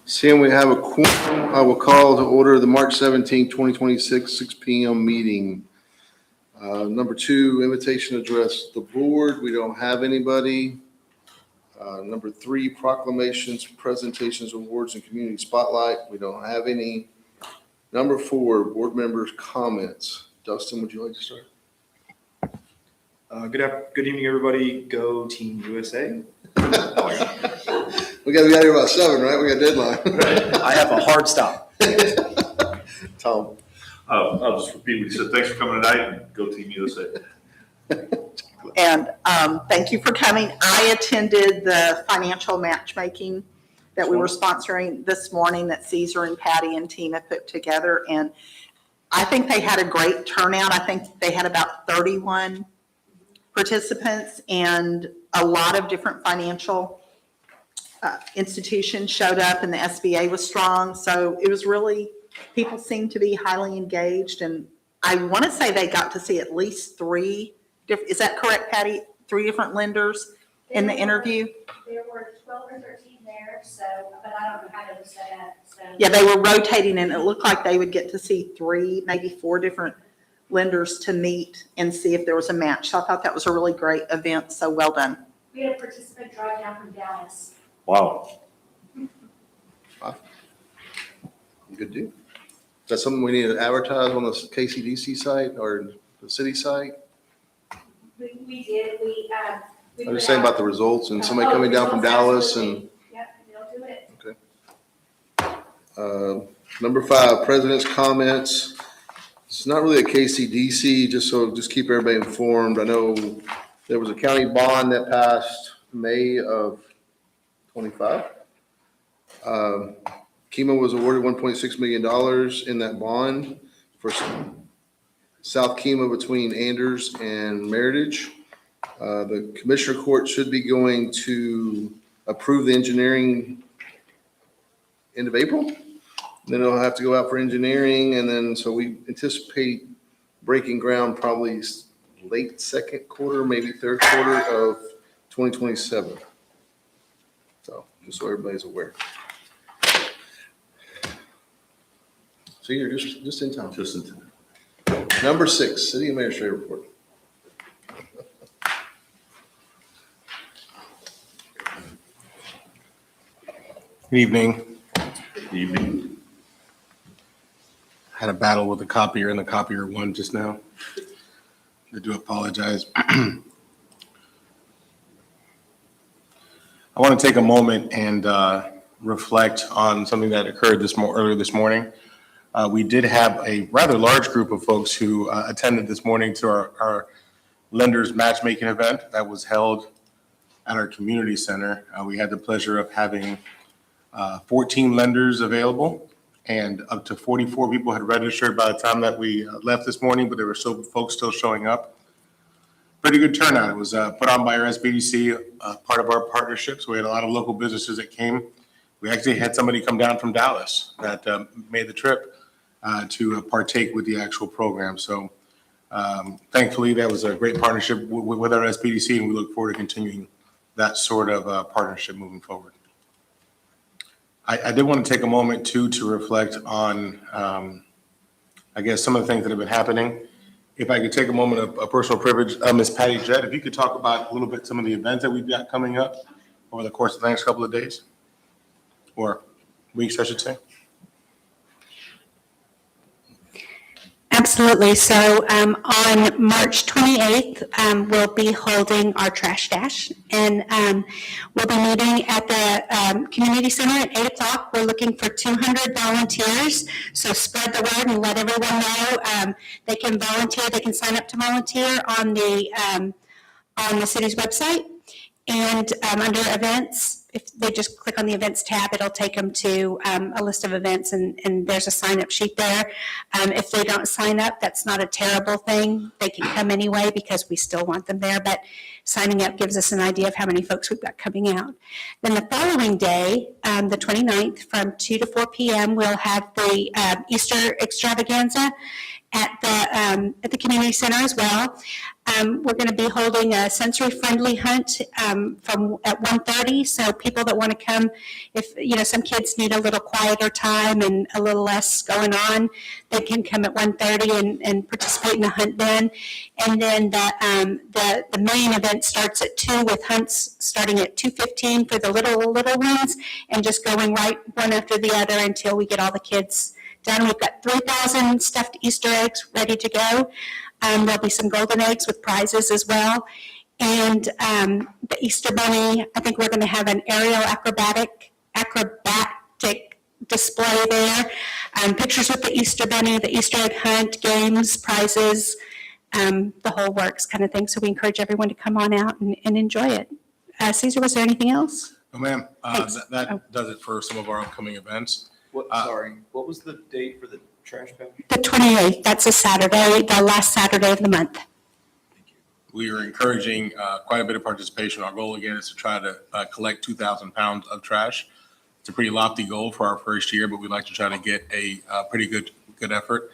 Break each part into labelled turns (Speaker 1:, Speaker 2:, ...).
Speaker 1: Seeing we have a quorum, I will call to order the March 17, 2026, 6 p.m. meeting. Number 2, invitation address the board. We don't have anybody. Number 3, proclamations, presentations, awards, and community spotlight. We don't have any. Number 4, board members' comments. Dustin, would you like to start?
Speaker 2: Good evening, everybody. Go Team USA.
Speaker 1: We got to be out here about 7, right? We got a deadline.
Speaker 2: Right. I have a hard stop.
Speaker 1: Tom.
Speaker 3: I'll just repeat what you said. Thanks for coming tonight, and go Team USA.
Speaker 4: And thank you for coming. I attended the financial matchmaking that we were sponsoring this morning that Caesar and Patty and Tina put together. And I think they had a great turnout. I think they had about 31 participants, and a lot of different financial institutions showed up, and the SBA was strong. So it was really, people seemed to be highly engaged. And I want to say they got to see at least 3 different, is that correct, Patty? 3 different lenders in the interview?
Speaker 5: There were 12 or 13 there, so, but I don't know how it was set up. So.
Speaker 4: Yeah, they were rotating, and it looked like they would get to see 3, maybe 4 different lenders to meet and see if there was a match. So I thought that was a really great event. So well done.
Speaker 5: We had a participant drive down from Dallas.
Speaker 3: Wow.
Speaker 1: Good deal. Is that something we need to advertise on the KCDC site or the city site?
Speaker 5: We did. We
Speaker 1: I'm just saying about the results and somebody coming down from Dallas and.
Speaker 5: Yep, they'll do it.
Speaker 1: Okay. Number 5, president's comments. It's not really a KCDC, just keep everybody informed. I know there was a county bond that passed May of 25. Kima was awarded $1.6 million in that bond for South Kima between Anders and Meritage. The Commissioner Court should be going to approve the engineering end of April. Then it'll have to go out for engineering, and then so we anticipate breaking ground probably late second quarter, maybe third quarter of 2027. So just so everybody's aware. So you're just in time.
Speaker 3: Just in time.
Speaker 1: Number 6, city administrator report.
Speaker 6: Good evening.
Speaker 3: Good evening.
Speaker 6: Had a battle with the copier and the copier won just now. I do apologize. I want to take a moment and reflect on something that occurred earlier this morning. We did have a rather large group of folks who attended this morning to our lenders matchmaking event that was held at our community center. We had the pleasure of having 14 lenders available, and up to 44 people had registered by the time that we left this morning, but there were still folks still showing up. Pretty good turnout. It was put on by our SBDC, part of our partnership. So we had a lot of local businesses that came. We actually had somebody come down from Dallas that made the trip to partake with the actual program. So thankfully, that was a great partnership with our SBDC, and we look forward to continuing that sort of partnership moving forward. I did want to take a moment, too, to reflect on, I guess, some of the things that have been happening. If I could take a moment of personal privilege, Ms. Patty Jett, if you could talk about a little bit some of the events that we've got coming up over the course of the next couple of days, or weeks, I should say.
Speaker 7: Absolutely. So on March 28th, we'll be holding our trash dash, and we'll be meeting at the community center at 8 o'clock. We're looking for 200 volunteers. So spread the word and let everyone know they can volunteer. They can sign up to volunteer on the city's website. And under events, if they just click on the events tab, it'll take them to a list of events, and there's a sign-up sheet there. If they don't sign up, that's not a terrible thing. They can come anyway because we still want them there, but signing up gives us an idea of how many folks we've got coming out. Then the following day, the 29th, from 2 to 4 p.m., we'll have the Easter extravaganza, at the community center as well. We're going to be holding a sensory-friendly hunt at 1:30. So people that want to come, if some kids need a little quieter time and a little less going on, they can come at 1:30 and participate in the hunt then. And then the main event starts at 2 with hunts starting at 2:15 for the little ones and just going right one after the other until we get all the kids done. We've got 3,000 stuffed Easter eggs ready to go. There'll be some golden eggs with prizes as well. And the Easter Bunny, I think we're going to have an aerial acrobatic display there. Pictures with the Easter Bunny, the Easter egg hunt, games, prizes, the whole works kind of thing. So we encourage everyone to come on out and enjoy it. Caesar, was there anything else?
Speaker 6: No, ma'am.
Speaker 7: Thanks.
Speaker 6: That does it for some of our upcoming events.
Speaker 2: What was the date for the trash bag?
Speaker 7: The 28th, that's a Saturday, the last Saturday of the month.
Speaker 6: We are encouraging quite a bit of participation. Our goal again is to try to collect 2,000 pounds of trash. It's a pretty lofty goal for our first year, but we'd like to try to get a pretty good effort.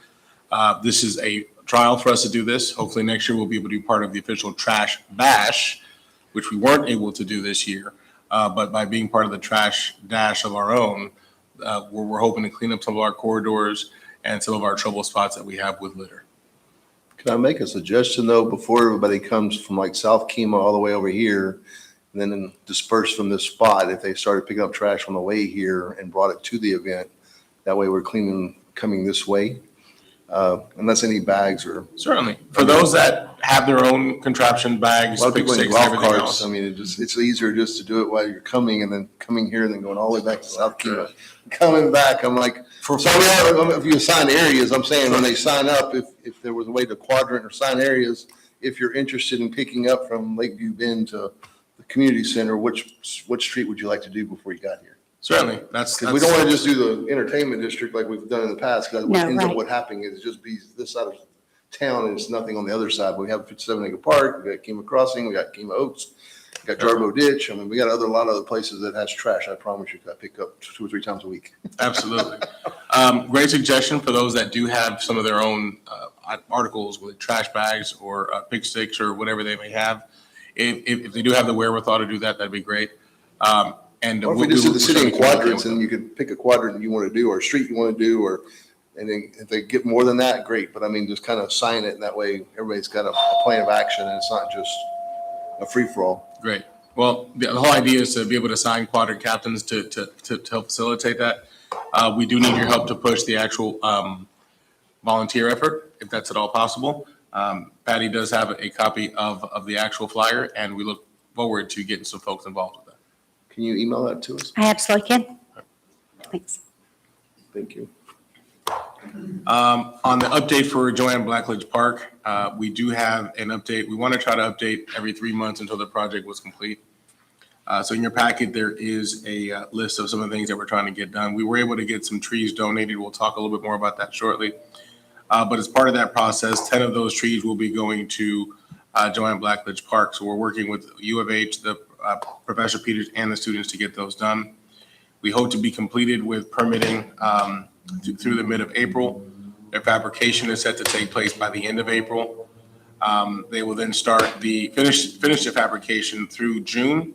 Speaker 6: This is a trial for us to do this. Hopefully next year we'll be able to be part of the official trash bash, which we weren't able to do this year. But by being part of the trash dash of our own, we're hoping to clean up some of our corridors and some of our trouble spots that we have with litter.
Speaker 1: Can I make a suggestion though, before everybody comes from like South Kima all the way over here, and then disperse from this spot, if they started picking up trash on the way here and brought it to the event, that way we're cleaning, coming this way, unless any bags or.
Speaker 6: Certainly. For those that have their own contraption bags,
Speaker 1: A lot of people in
Speaker 6: sticks,
Speaker 1: golf
Speaker 6: everything
Speaker 1: carts,
Speaker 6: else.
Speaker 1: I mean, it's easier just to do it while you're coming and then coming here and then going all the way back to South Kima. Coming back, I'm like, so if you assign areas, I'm saying when they sign up, if there was a way to quadrant or sign areas, if you're interested in picking up from Lakeview Bend to the community center, which street would you like to do before you got here?
Speaker 6: Certainly. That's
Speaker 1: Because we don't want to just do the entertainment district like we've done in the past, because what
Speaker 7: No,
Speaker 1: ends up
Speaker 7: right.
Speaker 1: what happening is just be this side of town and it's nothing on the other side. But we have 57 Acre Park, we got Kima Crossing, we got Kima Oaks, we got Jarbo Ditch. I mean, we got a lot of other places that has trash. I promise you, I pick up 2 or 3 times a week.
Speaker 6: Absolutely. Great suggestion for those that do have some of their own articles with trash bags or pick sticks or whatever they may have. If they do have the wherewithal to do that, that'd be great. And
Speaker 1: Or if we just did the city in quadrants and you could pick a quadrant you want to do or a street you want to do, and then if they get more than that, great. But I mean, just kind of sign it and that way everybody's got a plan of action and it's not just a free for all.
Speaker 6: Great. Well, the whole idea is to be able to assign quadrant captains to help facilitate that. We do need your help to push the actual volunteer effort, if that's at all possible. Patty does have a copy of the actual flyer, and we look forward to getting some folks involved with that.
Speaker 1: Can you email that to us?
Speaker 7: I absolutely can. Thanks.
Speaker 1: Thank you.
Speaker 6: On the update for Joanne Blackledge Park, we do have an update. We want to try to update every 3 months until the project was complete. So in your packet, there is a list of some of the things that we're trying to get done. We were able to get some trees donated. We'll talk a little bit more about that shortly. But as part of that process, 10 of those trees will be going to Joanne Blackledge Park. So we're working with U of H, Professor Peters, and the students to get those done. We hope to be completed with permitting through the mid of April. Their fabrication is set to take place by the end of April. They will then finish the fabrication through June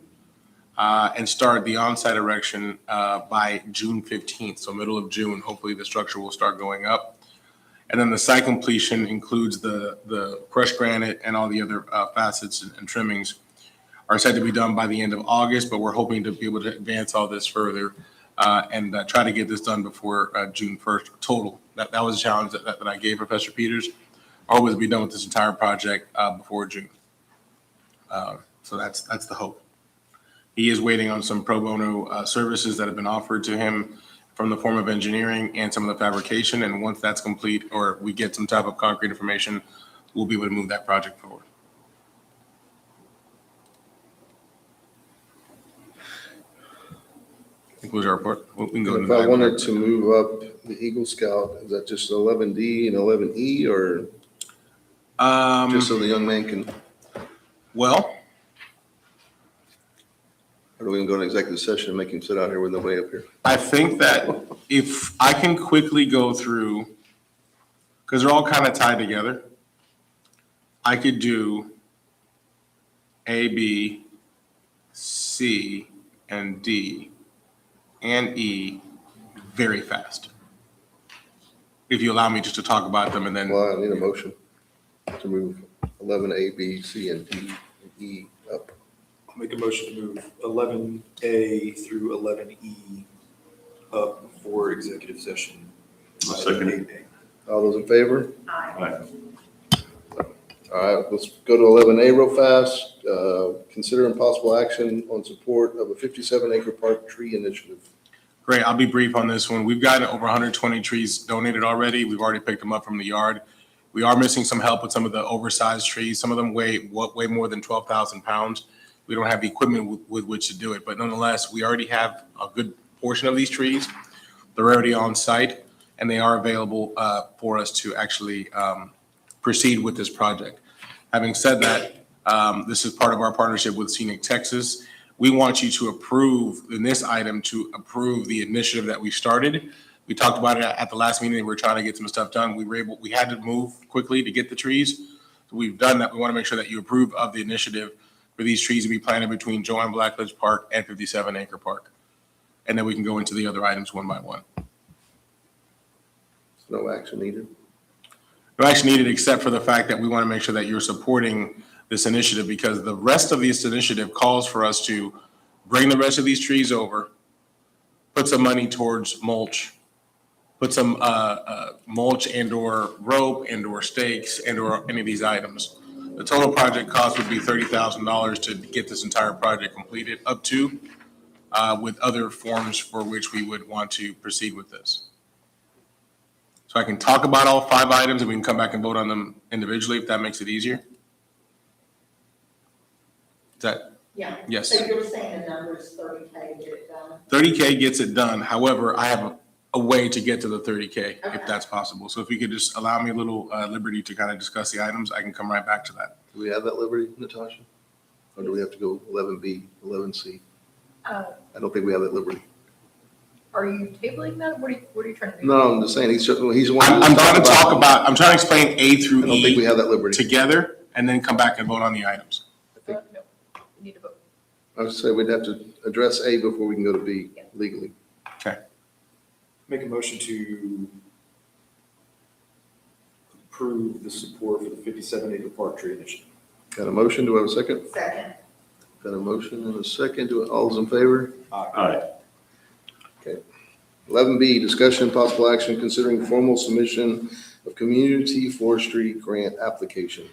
Speaker 6: and start the on-site erection by June 15th. So middle of June, hopefully the structure will start going up. And then the site completion includes the crushed granite and all the other facets and trimmings are said to be done by the end of August, but we're hoping to be able to advance all this further and try to get this done before June 1st total. That was a challenge that I gave Professor Peters. Our hope is to be done with this entire project before June. So that's the hope. He is waiting on some pro bono services that have been offered to him from the form of engineering and some of the fabrication. And once that's complete, or we get some type of concrete information, we'll be able to move that project forward. Concludes our report. We can go
Speaker 1: If
Speaker 6: into
Speaker 1: I
Speaker 6: that.
Speaker 1: wanted to move up the Eagle Scout, is that just 11D and 11E or just so the young man can,
Speaker 6: Well,
Speaker 1: or do we go to executive session and make him sit out here with nobody up here?
Speaker 6: I think that if I can quickly go through because they're all kind of tied together. I could do A, B, C, and D, and E very fast. If you allow me just to talk about them and then,
Speaker 1: Well, I need a motion to move 11A, B, C, and D, and E up.
Speaker 2: I'll make a motion to move 11A through 11E up for executive session.
Speaker 3: I'll second it.
Speaker 2: 8A.
Speaker 1: All those in favor?
Speaker 5: Aye.
Speaker 1: All right, let's go to 11A real fast. Consider impossible action on support of a 57-acre park tree initiative.
Speaker 6: great, I'll be brief on this one. We've gotten over 120 trees donated already. We've already picked them up from the yard. We are missing some help with some of the oversized trees. Some of them weigh more than 12,000 pounds. We don't have the equipment with which to do it, but nonetheless, we already have a good portion of these trees. They're already on site, and they are available for us to actually proceed with this project. Having said that, this is part of our partnership with Scenic Texas. We want you to approve, in this item, to approve the initiative that we started. We talked about it at the last meeting. We were trying to get some stuff done. We had to move quickly to get the trees. So we've done that. We want to make sure that you approve of the initiative for these trees to be planted between Joanne Blackledge Park and 57-acre park. And then we can go into the other items one by one.
Speaker 1: No action needed.
Speaker 6: No action needed, except for the fact that we want to make sure that you're supporting this initiative, because the rest of this initiative calls for us to bring the rest of these trees over, put some money towards mulch, put some mulch and/or rope and/or stakes and/or any of these items. The total project cost would be $30,000 to get this entire project completed, up to with other forms for which we would want to proceed with this. So I can talk about all 5 items and we can come back and vote on them individually if that makes it easier. Is that,
Speaker 4: Yeah.
Speaker 6: yes.
Speaker 4: So you're saying the number is 30K to get it done?
Speaker 6: 30K gets it done. However, I have a way to get to the 30K
Speaker 4: Okay.
Speaker 6: if that's possible. So if you could just allow me a little liberty to kind of discuss the items, I can come right back to that.
Speaker 1: Do we have that liberty, Natasha? Or do we have to go 11B, 11C? I don't think we have that liberty.
Speaker 8: Are you tabling that? What are you trying to do?
Speaker 1: No, I'm just saying, he's the one.
Speaker 6: I'm trying to explain A
Speaker 1: I
Speaker 6: through
Speaker 1: don't think we
Speaker 6: E
Speaker 1: have that liberty.
Speaker 6: together and then come back and vote on the items.
Speaker 8: No, you need to vote.
Speaker 1: I would say we'd have to address A before we can go to B
Speaker 8: Yeah.
Speaker 1: legally.
Speaker 2: Make a motion to approve the support for the 57-acre park tree initiative.
Speaker 1: Got a motion? Do I have a second?
Speaker 4: Second.
Speaker 1: Got a motion and a second. All those in favor?
Speaker 3: Aye.
Speaker 1: 11B, discussion and possible action considering formal submission of community forestry grant application.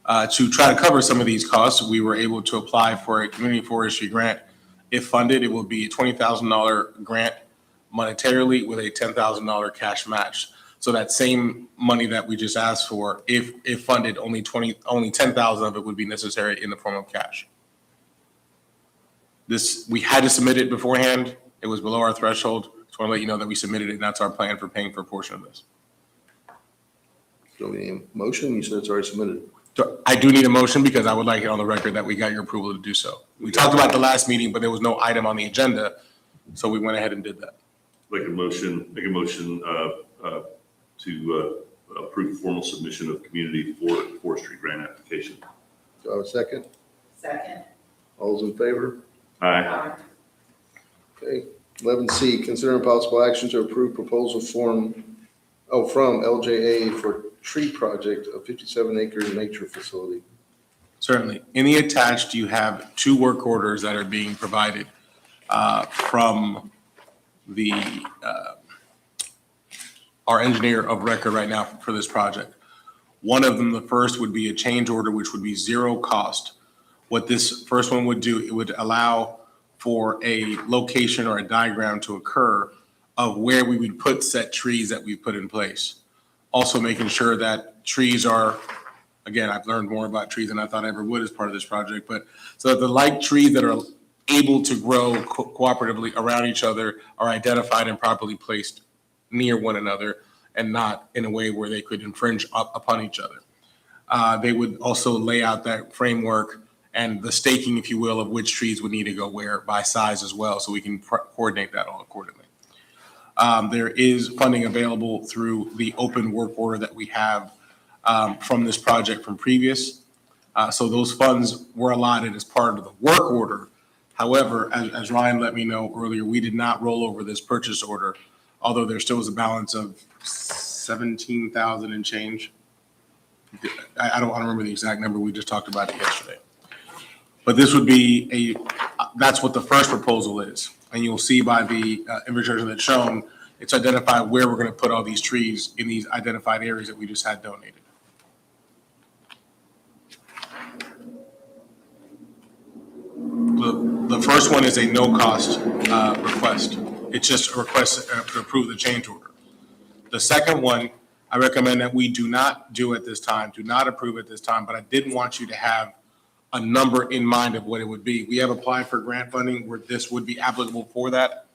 Speaker 6: To try to cover some of these costs, we were able to apply for a community forestry grant. If funded, it will be a $20,000 grant monetarily with a $10,000 cash match. So that same money that we just asked for, if funded, only 10,000 of it would be necessary in the form of cash. We had to submit it beforehand. It was below our threshold. Just want to let you know that we submitted it, and that's our plan for paying for a portion of this.
Speaker 1: Do we need a motion? You said it's already submitted.
Speaker 6: So I do need a motion because I would like it on the record that we got your approval to do so. We talked about the last meeting, but there was no item on the agenda, so we went ahead and did that.
Speaker 3: Make a motion to approve formal submission of community forestry grant application.
Speaker 1: Do I have a second?
Speaker 4: Second.
Speaker 1: All those in favor?
Speaker 3: Aye.
Speaker 1: Okay. 11C, consider impossible action to approve proposal from LJA for tree project of 57-acre nature facility.
Speaker 6: Certainly. In the attached, you have 2 work orders that are being provided from our engineer of record right now for this project. One of them, the first, would be a change order, which would be 0 cost. What this first one would do, it would allow for a location or a diagram to occur of where we would put set trees that we've put in place. Also making sure that trees are, again, I've learned more about trees than I thought I ever would as part of this project, but so that the like trees that are able to grow cooperatively around each other are identified and properly placed near one another and not in a way where they could infringe upon each other. They would also lay out that framework and the staking, if you will, of which trees would need to go where by size as well, so we can coordinate that all accordingly. There is funding available through the open work order that we have from this project from previous. So those funds were allotted as part of the work order. However, as Ryan let me know earlier, we did not roll over this purchase order, although there still is a balance of 17,000 and change. I don't remember the exact number. We just talked about it yesterday. But this would be that's what the first proposal is. And you'll see by the infrastructure that's shown, it's identified where we're going to put all these trees in these identified areas that we just had donated. The first one is a no-cost request. It's just a request to approve the change order. The second one, I recommend that we do not do at this time, do not approve at this time, but I did want you to have a number in mind of what it would be. We have applied for grant funding where this would be applicable for that.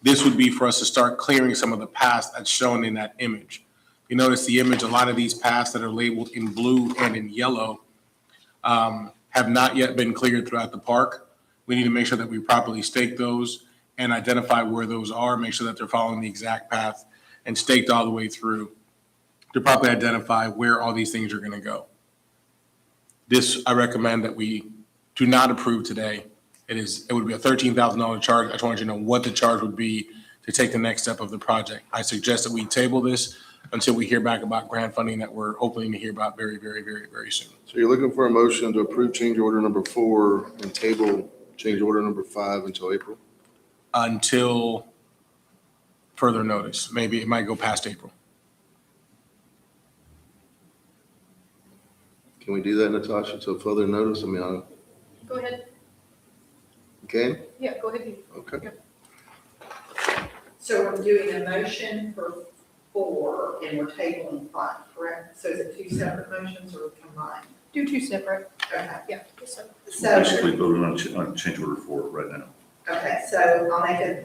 Speaker 6: This would be for us to start clearing some of the paths that's shown in that image. You notice the image, a lot of these paths that are labeled in blue and in yellow have not yet been cleared throughout the park. We need to make sure that we properly stake those and identify where those are, make sure that they're following the exact path and staked all the way through to properly identify where all these things are going to go. This, I recommend that we do not approve today. It would be a $13,000 charge. I just wanted you to know what the charge would be to take the next step of the project. I suggest that we table this until we hear back about grant funding that we're hoping to hear about very, very, very, very soon.
Speaker 1: So you're looking for a motion to approve change order number 4 and table change order number 5 until April?
Speaker 6: Until further notice. Maybe it might go past April.
Speaker 1: Can we do that, Natasha, until further notice?
Speaker 8: Go ahead.
Speaker 1: Okay?
Speaker 8: Yeah, go ahead.
Speaker 1: Okay.
Speaker 4: So we're doing a motion for 4 and we're tabling 5, correct? So is it 2 separate motions or combined?
Speaker 8: Do 2 separate.
Speaker 4: Okay.
Speaker 8: Yeah. So
Speaker 3: We're basically voting on change order 4 right now.
Speaker 4: Okay, so I'll make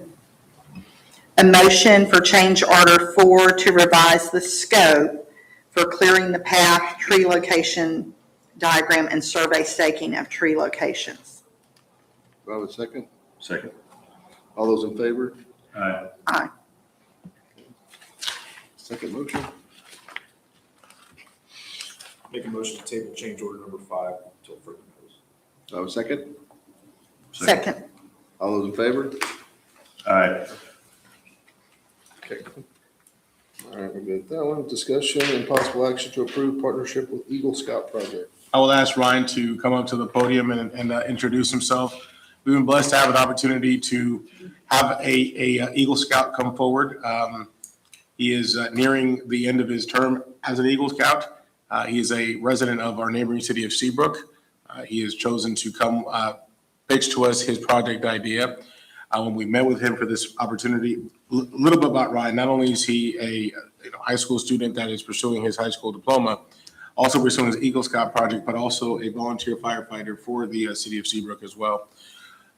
Speaker 4: a motion for change order 4 to revise the scope for clearing the path, tree location diagram, and survey staking of tree locations.
Speaker 1: Do I have a second?
Speaker 3: Second.
Speaker 1: All those in favor?
Speaker 3: Aye.
Speaker 4: Aye.
Speaker 1: Second motion.
Speaker 2: Make a motion to table change order number 5 until further notice.
Speaker 1: Do I have a second?
Speaker 4: Second.
Speaker 1: All those in favor?
Speaker 3: Aye.
Speaker 1: Okay. All right, we're good with that one. Discussion and possible action to approve partnership with Eagle Scout Project.
Speaker 6: I will ask Ryan to come up to the podium and introduce himself. We've been blessed to have an opportunity to have a Eagle Scout come forward. He is nearing the end of his term as an Eagle Scout. He is a resident of our neighboring city of Seabrook. He has chosen to come pitch to us his project idea. When we met with him for this opportunity, a little bit about Ryan. Not only is he a high school student that is pursuing his high school diploma, also pursuing his Eagle Scout project, but also a volunteer firefighter for the city of Seabrook as well.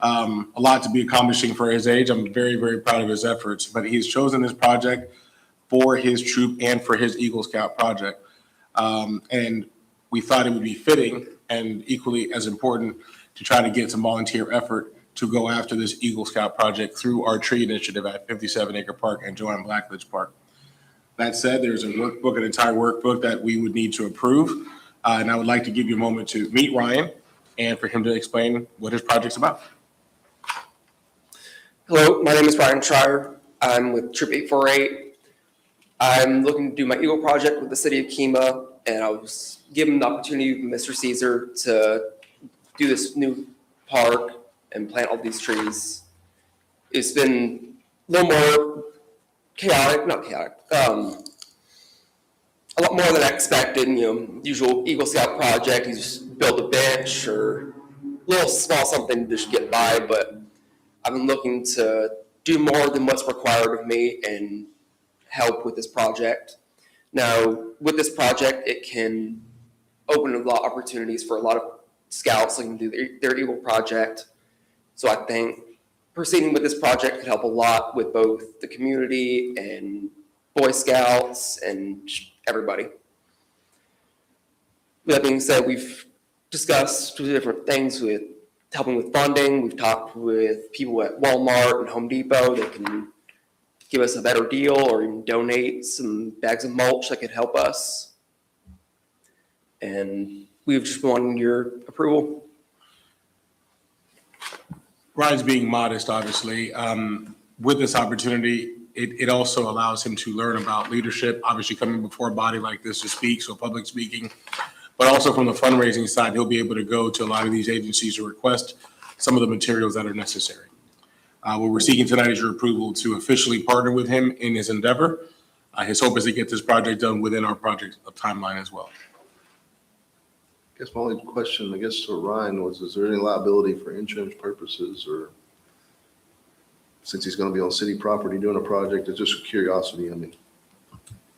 Speaker 6: A lot to be accomplishing for his age. I'm very, very proud of his efforts, but he's chosen this project for his troop and for his Eagle Scout project. And we thought it would be fitting and equally as important to try to get some volunteer effort to go after this Eagle Scout project through our tree initiative at 57 Acre Park and Joanne Blackledge Park. That said, there's a workbook, an entire workbook that we would need to approve. And I would like to give you a moment to meet Ryan and for him to explain what his project's about.
Speaker 9: Hello, my name is Ryan Schreier. I'm with Troop 848. I'm looking to do my Eagle project with the city of Kemah, and I was given the opportunity from Mr. Caesar to do this new park and plant all these trees. It's been a little more chaotic, not chaotic, a lot more than I expected. Usual Eagle Scout project, you just build a bench or a little small something to just get by, but I've been looking to do more than what's required of me and help with this project. Now, with this project, it can open a lot of opportunities for a lot of scouts looking to do their Eagle project. So I think proceeding with this project could help a lot with both the community and Boy Scouts and everybody. With that being said, we've discussed 2 different things with helping with funding. We've talked with people at Walmart and Home Depot. They can give us a better deal or even donate some bags of mulch that could help us. And we've just wanted your approval.
Speaker 6: Ryan's being modest, obviously. With this opportunity, it also allows him to learn about leadership, obviously coming before a body like this to speak, so public speaking. But also from the fundraising side, he'll be able to go to a lot of these agencies to request some of the materials that are necessary. What we're seeking tonight is your approval to officially partner with him in his endeavor. His hope is to get this project done within our project timeline as well.
Speaker 1: Guess my only question, I guess, to Ryan was, is there any liability for insurance purposes, or since he's gonna be on city property doing a project, it's just a curiosity, I mean.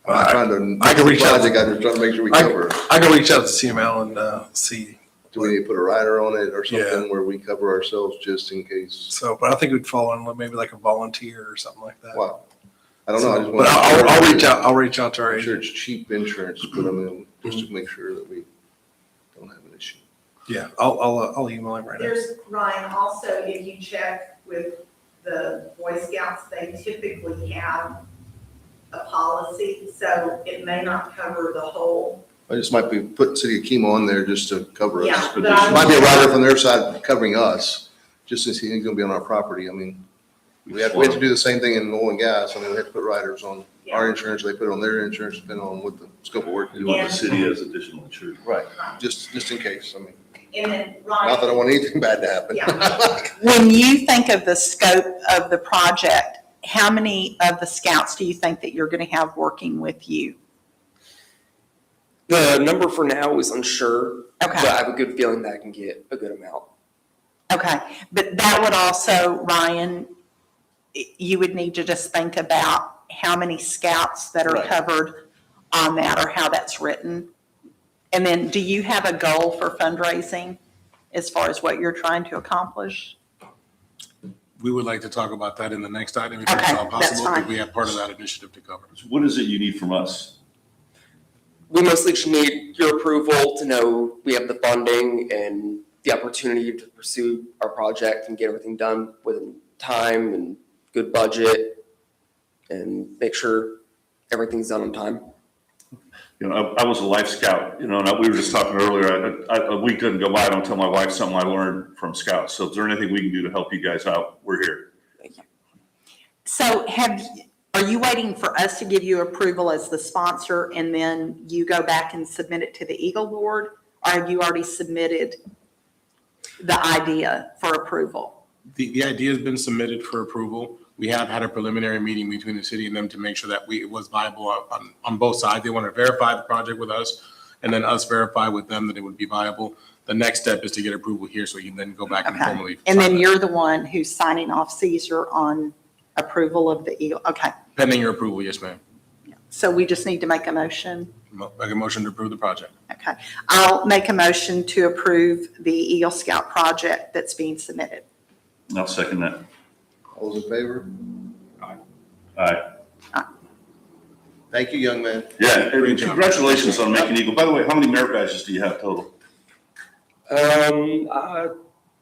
Speaker 1: I'm not trying to,
Speaker 10: I can reach out.
Speaker 1: project, I'm just trying to make sure we cover.
Speaker 10: I can reach out to CML and see.
Speaker 1: Do we need to put a rider on it or something where we cover ourselves just in case?
Speaker 10: So, but I think we'd fall on maybe like a volunteer or something like that.
Speaker 1: Wow. I don't know, I just
Speaker 10: But
Speaker 1: want.
Speaker 10: I'll reach out. I'll reach out to our
Speaker 1: I'm sure
Speaker 10: agent.
Speaker 1: it's cheap insurance, but I mean, just to make sure that we don't have an issue.
Speaker 10: Yeah, I'll email him right now.
Speaker 4: There's, Ryan, also, if you check with the Boy Scouts, they typically have a policy, so it may not cover the whole.
Speaker 1: I just might be putting City of Kemo on there just to cover us.
Speaker 4: Yeah, but I
Speaker 1: Might be a rider from their side covering us, just since he's gonna be on our property. I mean, we have to do the same thing in oil and gas. I mean, we have to put riders on our insurance, they put it on their insurance, depending on what the scope of work is.
Speaker 3: You want the city as additional insurance.
Speaker 1: Right, just in case, I mean,
Speaker 4: And then,
Speaker 1: not that I want anything bad to happen.
Speaker 4: Yeah. When you think of the scope of the project, how many of the scouts do you think that you're going to have working with you?
Speaker 9: The number for now is unsure,
Speaker 4: Okay.
Speaker 9: but I have a good feeling that I can get a good amount.
Speaker 4: Okay, but that would also, Ryan, you would need to just think about how many scouts that are
Speaker 1: Right.
Speaker 4: covered on that or how that's written. And then do you have a goal for fundraising as far as what you're trying to accomplish?
Speaker 6: We would like to talk about that in the next item if it's
Speaker 4: Okay,
Speaker 6: all
Speaker 4: that's
Speaker 6: possible,
Speaker 4: fine.
Speaker 6: if we have part of that initiative to cover.
Speaker 3: What is it you need from us?
Speaker 9: We mostly just need your approval to know we have the funding and the opportunity to pursue our project and get everything done within time and good budget and make sure everything's done on time.
Speaker 3: You know, I was a life scout, you know, and we were just talking earlier, a week doesn't go by, I don't tell my wife something I learned from scouts. So is there anything we can do to help you guys out? We're here.
Speaker 4: So are you waiting for us to give you approval as the sponsor and then you go back and submit it to the Eagle Board? Or have you already submitted the idea for approval?
Speaker 6: The idea has been submitted for approval. We have had a preliminary meeting between the city and them to make sure that it was viable on both sides. They want to verify the project with us and then us verify with them that it would be viable. The next step is to get approval here so you can then go back and
Speaker 4: Okay.
Speaker 6: formally.
Speaker 4: And then
Speaker 6: sign it.
Speaker 4: you're the one who's signing off, Caesar, on approval of the Eagle. Okay,
Speaker 6: Pending your approval, yes, ma'am.
Speaker 4: so we just need to make a motion.
Speaker 6: Make a motion to approve the project.
Speaker 4: Okay, I'll make a motion to approve the Eagle Scout project that's being submitted.
Speaker 3: I'll second that.
Speaker 1: All those in favor?
Speaker 3: All right.
Speaker 1: Thank you, young man.
Speaker 3: Yeah, and
Speaker 6: Great job.
Speaker 3: congratulations on making Eagle. By the way, how many merit badges do you have total?
Speaker 9: I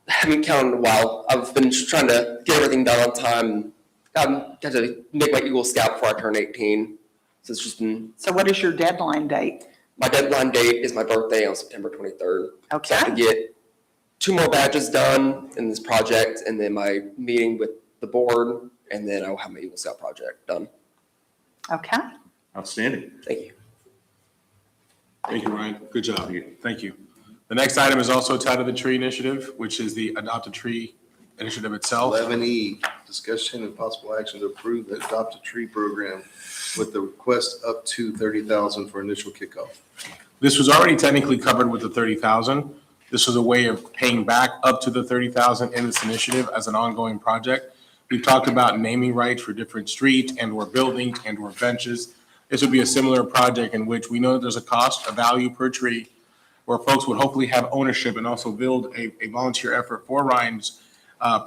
Speaker 9: haven't counted in a while. I've been just trying to get everything done on time. I had to make my Eagle Scout before I turn 18. So it's just been,
Speaker 4: So what is your deadline date?
Speaker 9: my deadline date is my birthday on September 23rd. So I have to
Speaker 4: Okay,
Speaker 9: get 2 more badges done in this project and then my meeting with the board, and then I'll have my Eagle Scout project done.
Speaker 4: okay.
Speaker 3: Outstanding.
Speaker 9: Thank you.
Speaker 6: Thank you, Ryan. Good job. Thank you. The next item is also tied to the tree initiative, which is the Adopt a Tree initiative itself.
Speaker 1: 11E, discussion and possible action to approve the Adopt a Tree program with the request up to $30,000 for initial kickoff.
Speaker 6: This was already technically covered with the 30,000. This was a way of paying back up to the 30,000 in this initiative as an ongoing project. We've talked about naming rights for different streets and or buildings and or benches. This would be a similar project in which we know that there's a cost, a value per tree, where folks would hopefully have ownership and also build a volunteer effort for Ryan's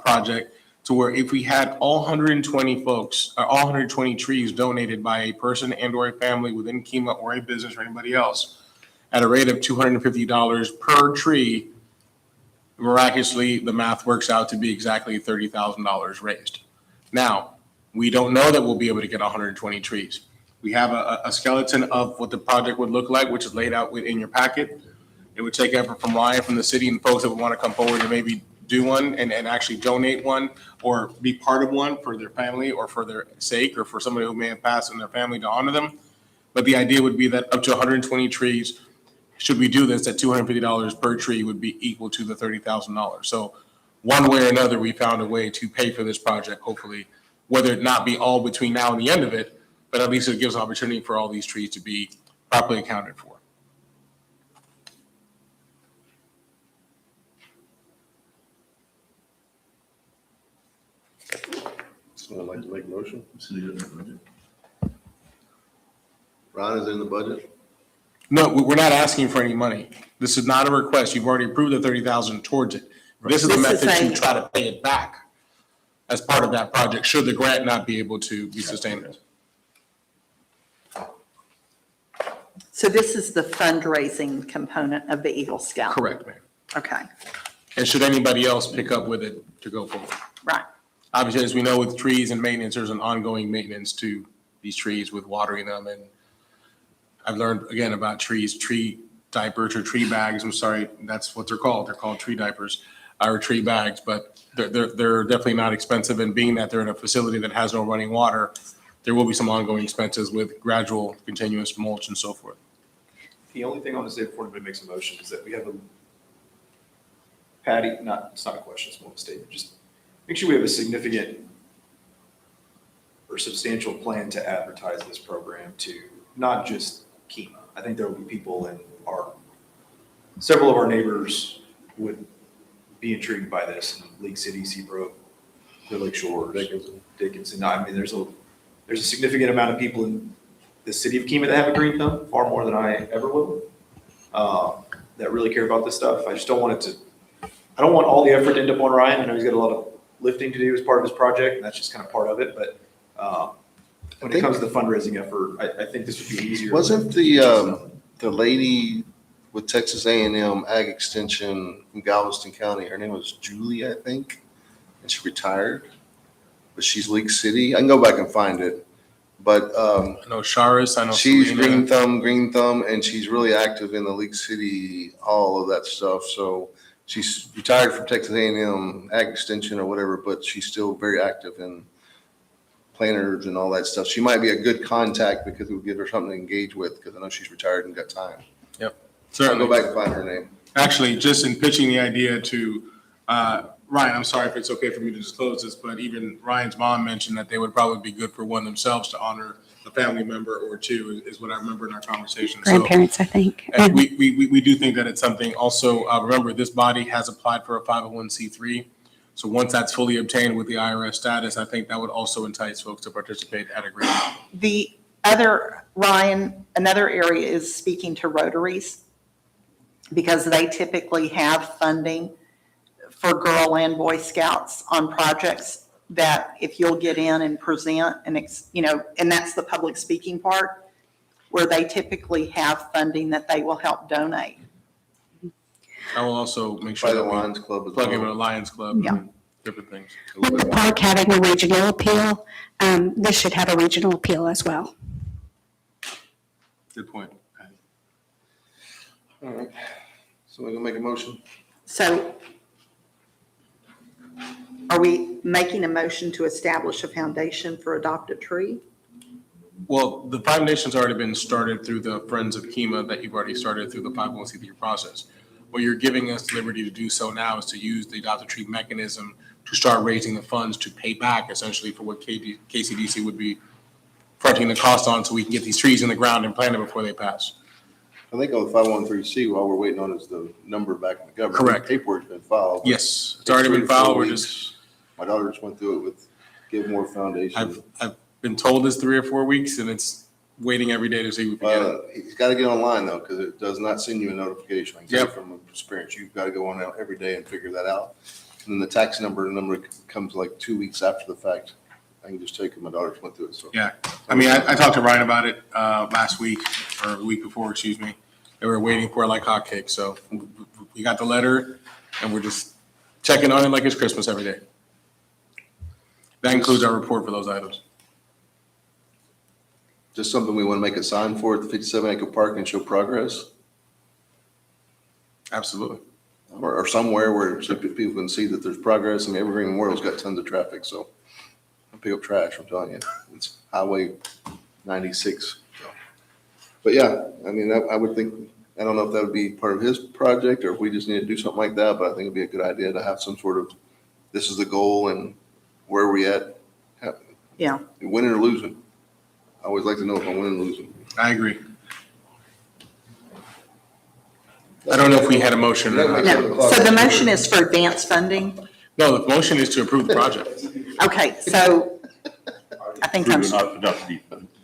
Speaker 6: project, to where if we had all 120 folks, or all 120 trees donated by a person and or a family within Kima or a business or anybody else, at a rate of $250 per tree, miraculously, the math works out to be exactly $30,000 raised. Now, We don't know that we'll be able to get 120 trees. We have a skeleton of what the project would look like, which is laid out in your packet. It would take effort from Ryan, from the city, and folks that would want to come forward and maybe do one and actually donate one or be part of one for their family or for their sake or for somebody who may have passed in their family to honor them. But the idea would be that up to 120 trees, should we do this, that $250 per tree would be equal to the $30,000. So one way or another, we found a way to pay for this project, hopefully, whether it not be all between now and the end of it, but at least it gives an opportunity for all these trees to be properly accounted for.
Speaker 1: Someone like to make a motion? Ron, is it in the budget?
Speaker 6: No, we're not asking for any money. This is not a request. You've already approved the 30,000 towards it. This is a
Speaker 4: This is
Speaker 6: method
Speaker 4: a-
Speaker 6: to try to pay it back as part of that project, should the grant not be able to be sustainable.
Speaker 4: So this is the fundraising component of the Eagle Scout?
Speaker 6: Correct, ma'am.
Speaker 4: Okay,
Speaker 6: And should anybody else pick up with it to go forward?
Speaker 4: right.
Speaker 6: Obviously, as we know with trees and maintenance, there's an ongoing maintenance to these trees with watering them. And I've learned again about trees, tree diapers or tree bags. I'm sorry, that's what they're called. They're called tree diapers or tree bags, but they're definitely not expensive. And being that they're in a facility that has no running water, there will be some ongoing expenses with gradual continuous mulch and so forth.
Speaker 2: The only thing I want to say before anybody makes a motion is that we have Patty, it's not a question, it's more of a statement, just make sure we have a significant or substantial plan to advertise this program to not just Kima. I think there will be people in several of our neighbors would be intrigued by this, League City, Seabrook, the Lake Shores, Dickinson. I mean, there's a significant amount of people in the city of Kima that have a green thumb, far more than I ever will, that really care about this stuff. I just don't want I don't want all the effort to end up on Ryan. I know he's got a lot of lifting to do as part of his project, and that's just kind of part of it. But when it comes to the fundraising effort, I think this would be easier.
Speaker 1: Wasn't the lady with Texas A&M Ag Extension from Galveston County, her name was Julie, I think, and she retired, but she's League City. I can go back and find it. But
Speaker 6: I know Charis, I know.
Speaker 1: she's
Speaker 6: Selena.
Speaker 1: Green Thumb, and she's really active in the League City, all of that stuff. So she's retired from Texas A&M Ag Extension or whatever, but she's still very active in planters and all that stuff. She might be a good contact because it would give her something to engage with, because I know she's retired and got time. So I'll
Speaker 6: Certainly.
Speaker 1: go back and find her name.
Speaker 6: Actually, just in pitching the idea to Ryan, I'm sorry if it's okay for me to disclose this, but even Ryan's mom mentioned that they would probably be good for one themselves to honor a family member or two, is what I remember in our conversation. So,
Speaker 7: Grandparents, I think.
Speaker 6: and we do think that it's something also, remember, this body has applied for a 501c3. So once that's fully obtained with the IRS status, I think that would also entice folks to participate at a great level.
Speaker 4: The other, Ryan, another area is speaking to Rotaries, because they typically have funding for Girl and Boy Scouts on projects that if you'll get in and present and, and that's the public speaking part, where they typically have funding that they will help donate.
Speaker 6: I will also make
Speaker 1: By
Speaker 6: sure
Speaker 1: the
Speaker 6: that we
Speaker 1: Lions Club as
Speaker 6: plug in with a
Speaker 1: well.
Speaker 6: Lions Club
Speaker 4: Yeah.
Speaker 6: and different things.
Speaker 7: With the park having a regional appeal, this should have a regional appeal as well.
Speaker 6: Good point.
Speaker 1: All right. So we're gonna make a motion.
Speaker 4: So are we making a motion to establish a foundation for Adopt a Tree?
Speaker 6: Well, the foundation's already been started through the Friends of Kima that you've already started through the 501c3 process. What you're giving us liberty to do so now is to use the Adopt a Tree mechanism to start raising the funds to pay back essentially for what KCDC would be fronting the cost on, so we can get these trees in the ground and plant them before they pass.
Speaker 1: I think on the 513C, all we're waiting on is the number back in the government.
Speaker 6: Correct.
Speaker 1: Paperwork's been filed.
Speaker 6: Yes, it's already been filed. We're just,
Speaker 1: My daughter just went through it with Give More Foundation.
Speaker 6: I've been told it's 3 or 4 weeks, and it's waiting every day to see if we get it.
Speaker 1: He's got to get online though, because it does not send you a notification. I can tell you
Speaker 6: Yep.
Speaker 1: from experience, you've got to go on out every day and figure that out. And then the tax number comes like 2 weeks after the fact. I can just take it. My daughter just went through it, so.
Speaker 6: Yeah, I mean, I talked to Ryan about it last week, or the week before, excuse me. They were waiting for it like hotcakes, so we got the letter, and we're just checking on it like it's Christmas every day. That includes our report for those items.
Speaker 1: Just something we want to make a sign for at the 57-acre park and show progress?
Speaker 6: Absolutely.
Speaker 1: Or somewhere where so people can see that there's progress. I mean, Evergreen Memorial's got tons of traffic, so pick up trash, I'm telling you. It's Highway 96. So. But yeah, I mean, I would think, I don't know if that would be part of his project or if we just need to do something like that, but I think it'd be a good idea to have some sort of, this is the goal and where are we at?
Speaker 4: Yeah.
Speaker 1: Winning or losing. I always like to know if I'm winning or losing.
Speaker 6: I agree. I don't know if we had a motion or not.
Speaker 4: No, so the motion is for advance funding?
Speaker 6: No, the motion is to approve the project.
Speaker 4: Okay, so I think I'm,
Speaker 3: Adopt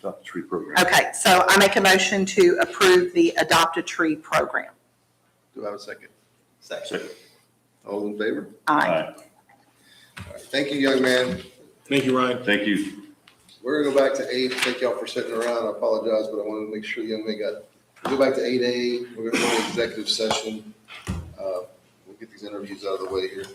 Speaker 3: the tree program.
Speaker 4: okay, so I make a motion to approve the Adopt a Tree program.
Speaker 1: Do I have a second?
Speaker 3: Second.
Speaker 1: All in favor?
Speaker 4: Aye.
Speaker 3: Aye.
Speaker 1: All right. Thank you, young man.
Speaker 6: Thank you, Ryan.
Speaker 3: Thank you.
Speaker 1: We're gonna go back to 8. Thank y'all for sitting around. I apologize, but I wanted to make sure the young man got, we'll go back to 8A. We're gonna go to executive session. We'll get these interviews out of the way here.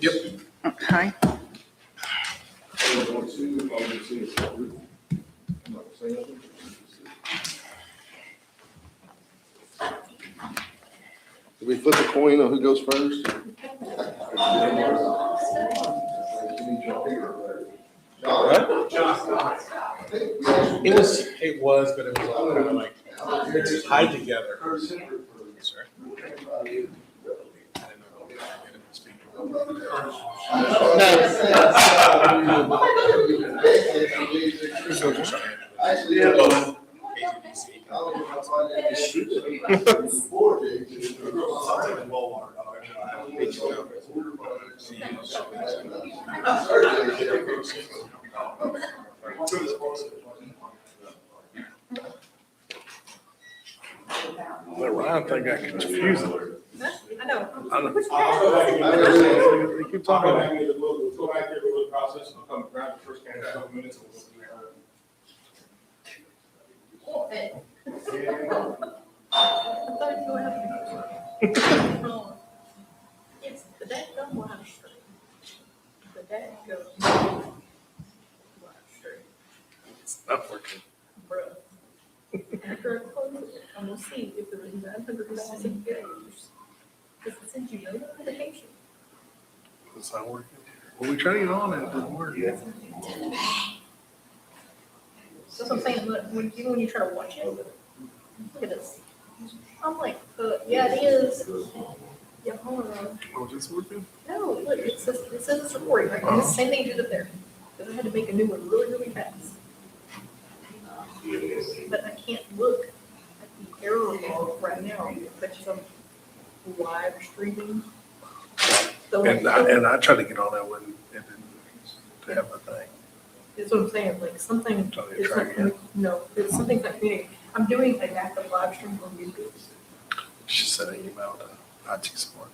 Speaker 6: Yep.
Speaker 4: Okay.
Speaker 1: Did we flip a coin on who goes first?
Speaker 10: It was, but it was all kind of like tied together. Sorry. But Ryan thing got confusing.
Speaker 8: I know.
Speaker 10: I don't know. They keep talking about it.
Speaker 11: Go back there, we'll process, I'll come grab the first can in a couple minutes and we'll go from there.
Speaker 8: I thought you were having. It's the dadgum live stream. The dadgum live stream,
Speaker 10: It's not working.
Speaker 8: bruh. After I close it, I'm gonna see if there is 900,000 views. Does it send you no notification?
Speaker 10: It's not working. Well, we tried to get on it, it didn't work.
Speaker 8: That's what I'm saying, look, when you try to watch it, look at this. I'm like, yeah, it is. Yeah, hold on.
Speaker 10: Oh, this working?
Speaker 8: No, look, it says it's recording, right? And the same thing you did up there. Because I had to make a new one really, really fast. But I can't look at the error log right now, because I'm live streaming. So
Speaker 10: And I tried to get on that when it didn't have a thing.
Speaker 8: that's what I'm saying, like something,
Speaker 10: Tell me to
Speaker 8: it's
Speaker 10: try
Speaker 8: not,
Speaker 10: again.
Speaker 8: no, it's something's not communicating. I'm doing a backup live stream on YouTube.
Speaker 10: She sent an email to IT support.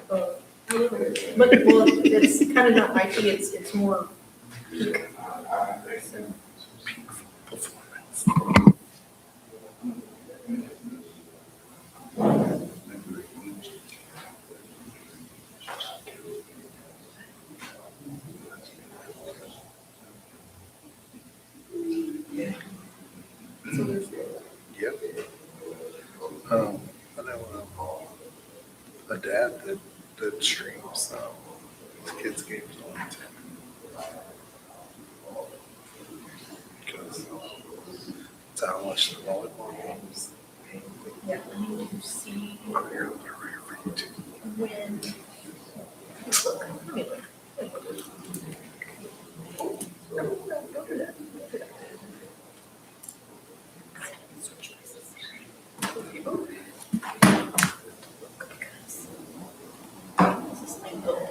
Speaker 8: But, well, it's kind of not IT, it's more.
Speaker 10: Peak performance.
Speaker 8: So there's,
Speaker 10: Yep. I know a dad that streams his kids' games on YouTube. Because that's how I watch the volleyball games.
Speaker 8: yeah, I need to see
Speaker 10: I'm here for YouTube.
Speaker 8: when. Look, let me look. No, don't do that. Don't do that. Okay, oh. What's this thing called?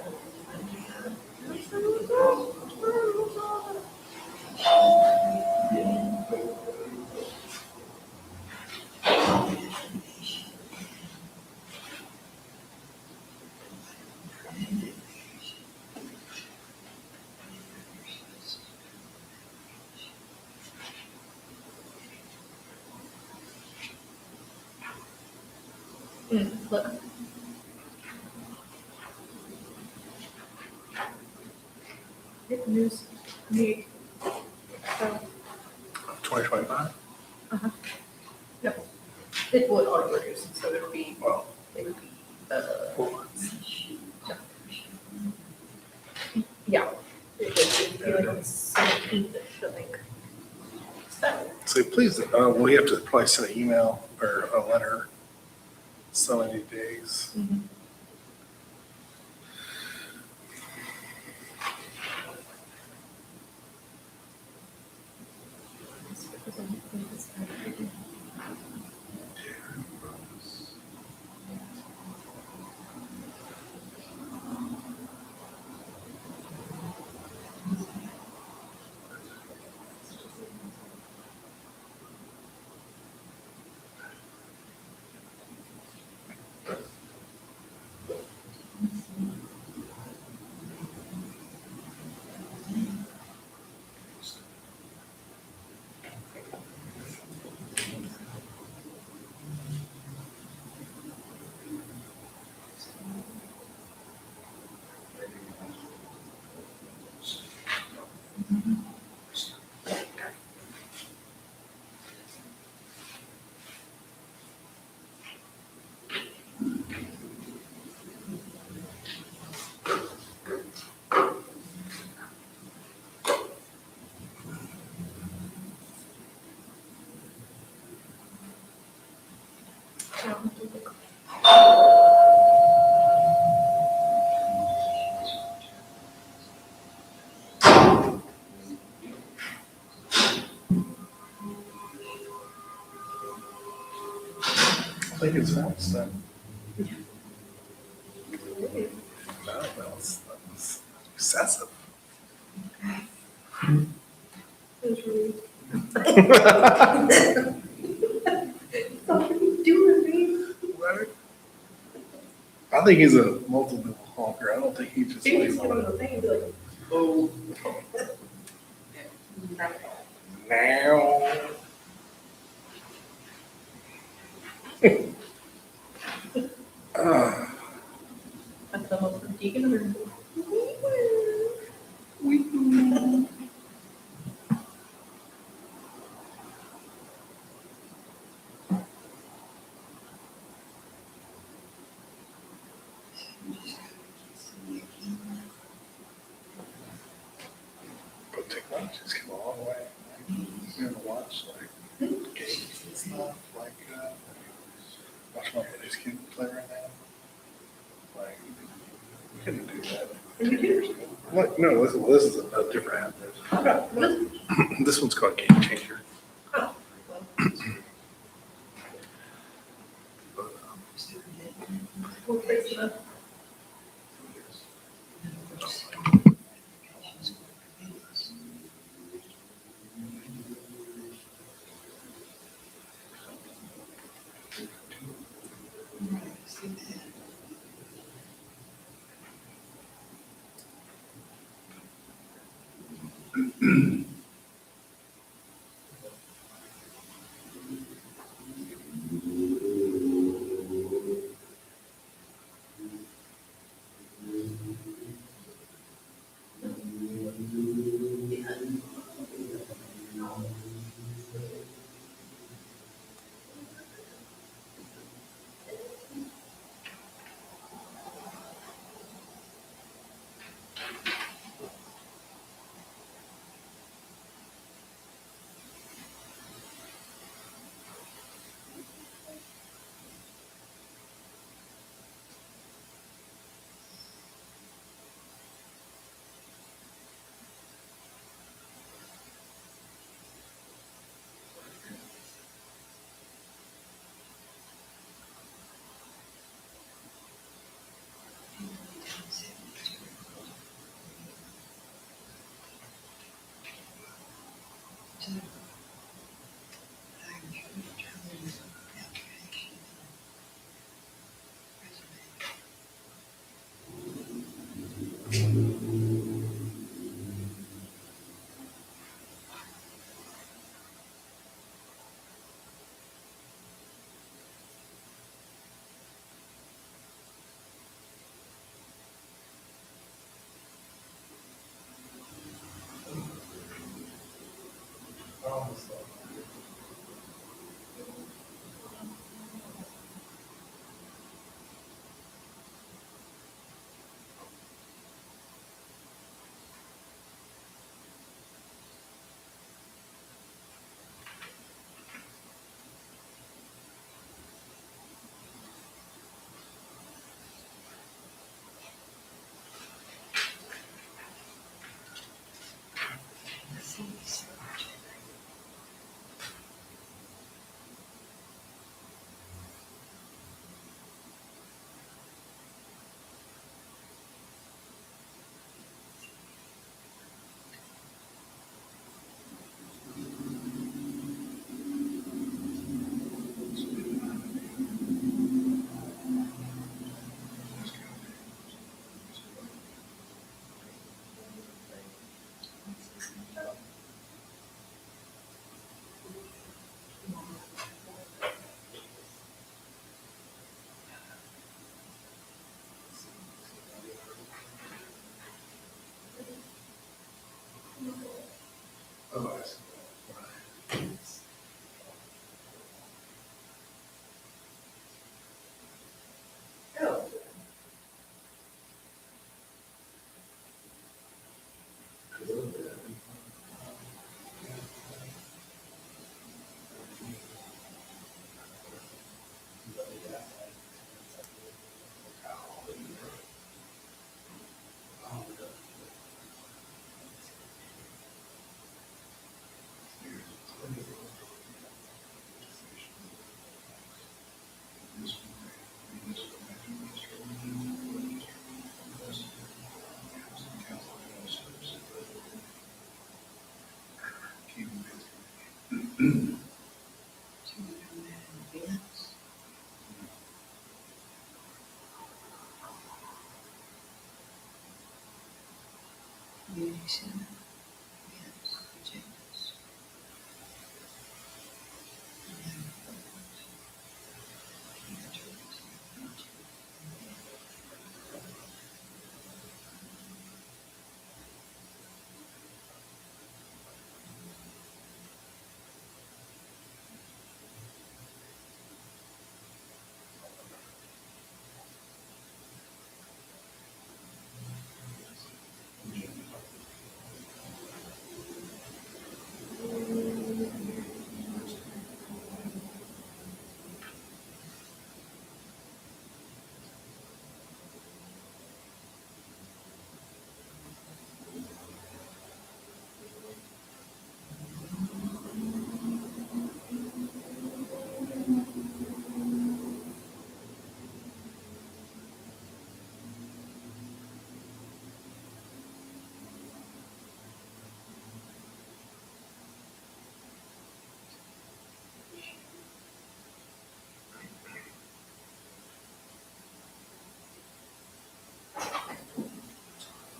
Speaker 8: Look. It news, me. So,
Speaker 10: 2025?
Speaker 8: it would auto reduce, so it would be,
Speaker 10: Well,
Speaker 8: it would be,
Speaker 10: 4 months.
Speaker 8: yeah. It would be like on the 17th, I think. So,
Speaker 10: So please, well, you have to probably send an email or a letter so many days. I think it's once then. No, that's excessive.
Speaker 8: it was really. What are you doing, man?
Speaker 10: Right? I think he's a multiple honker. I don't think he just.
Speaker 8: He was on the thing and be like, oh.
Speaker 10: Now.
Speaker 8: I come up from Deacon and
Speaker 10: But technology's come a long way. You ever watch like games and stuff, like, watch my buddy's kid play right now? Like, you couldn't do that 10 years ago. Like, no, this is a different app. This one's called Game Changer.
Speaker 8: we'll fix it up.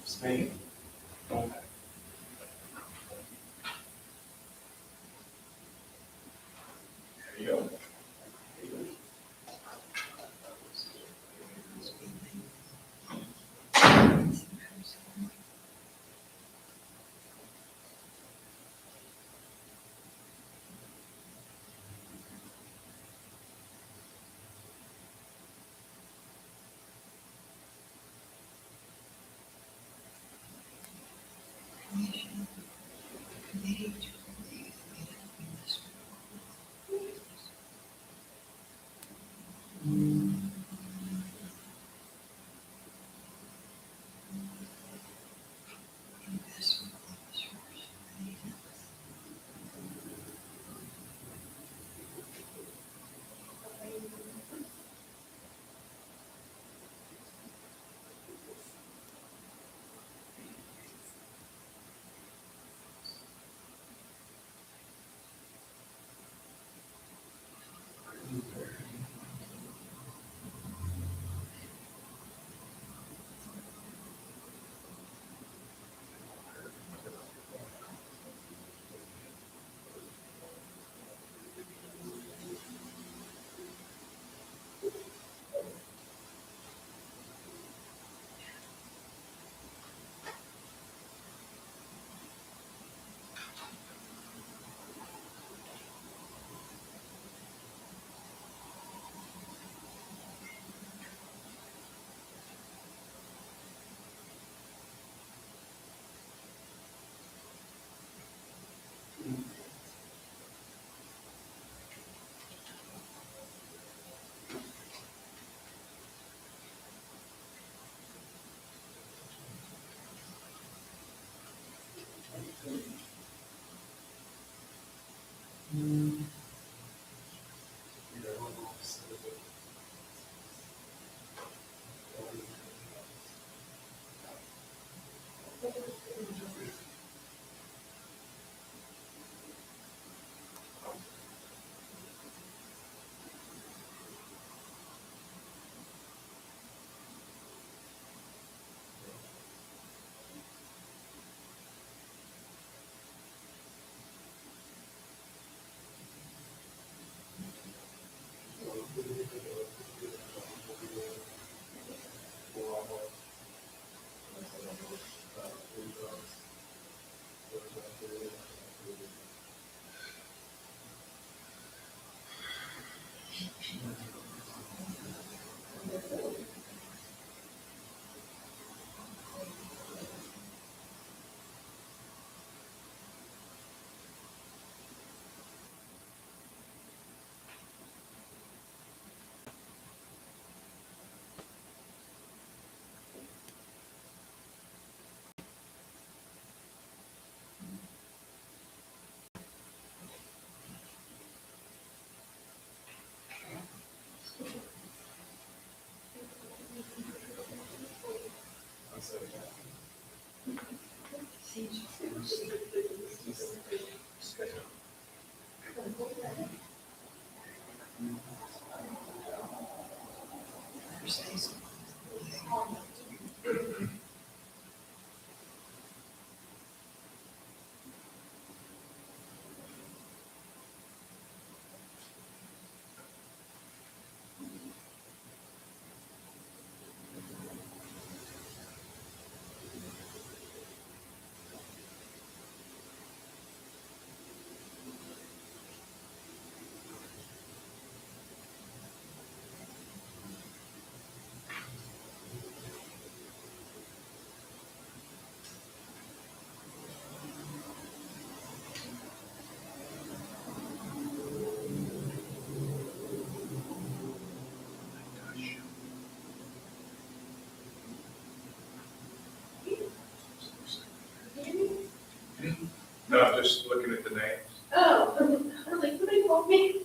Speaker 2: Spain. There you go.
Speaker 11: No, just looking at the names.
Speaker 8: Oh, I was like, who do you want me?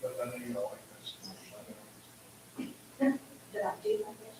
Speaker 10: But I know you don't like this.
Speaker 5: Did I do my best?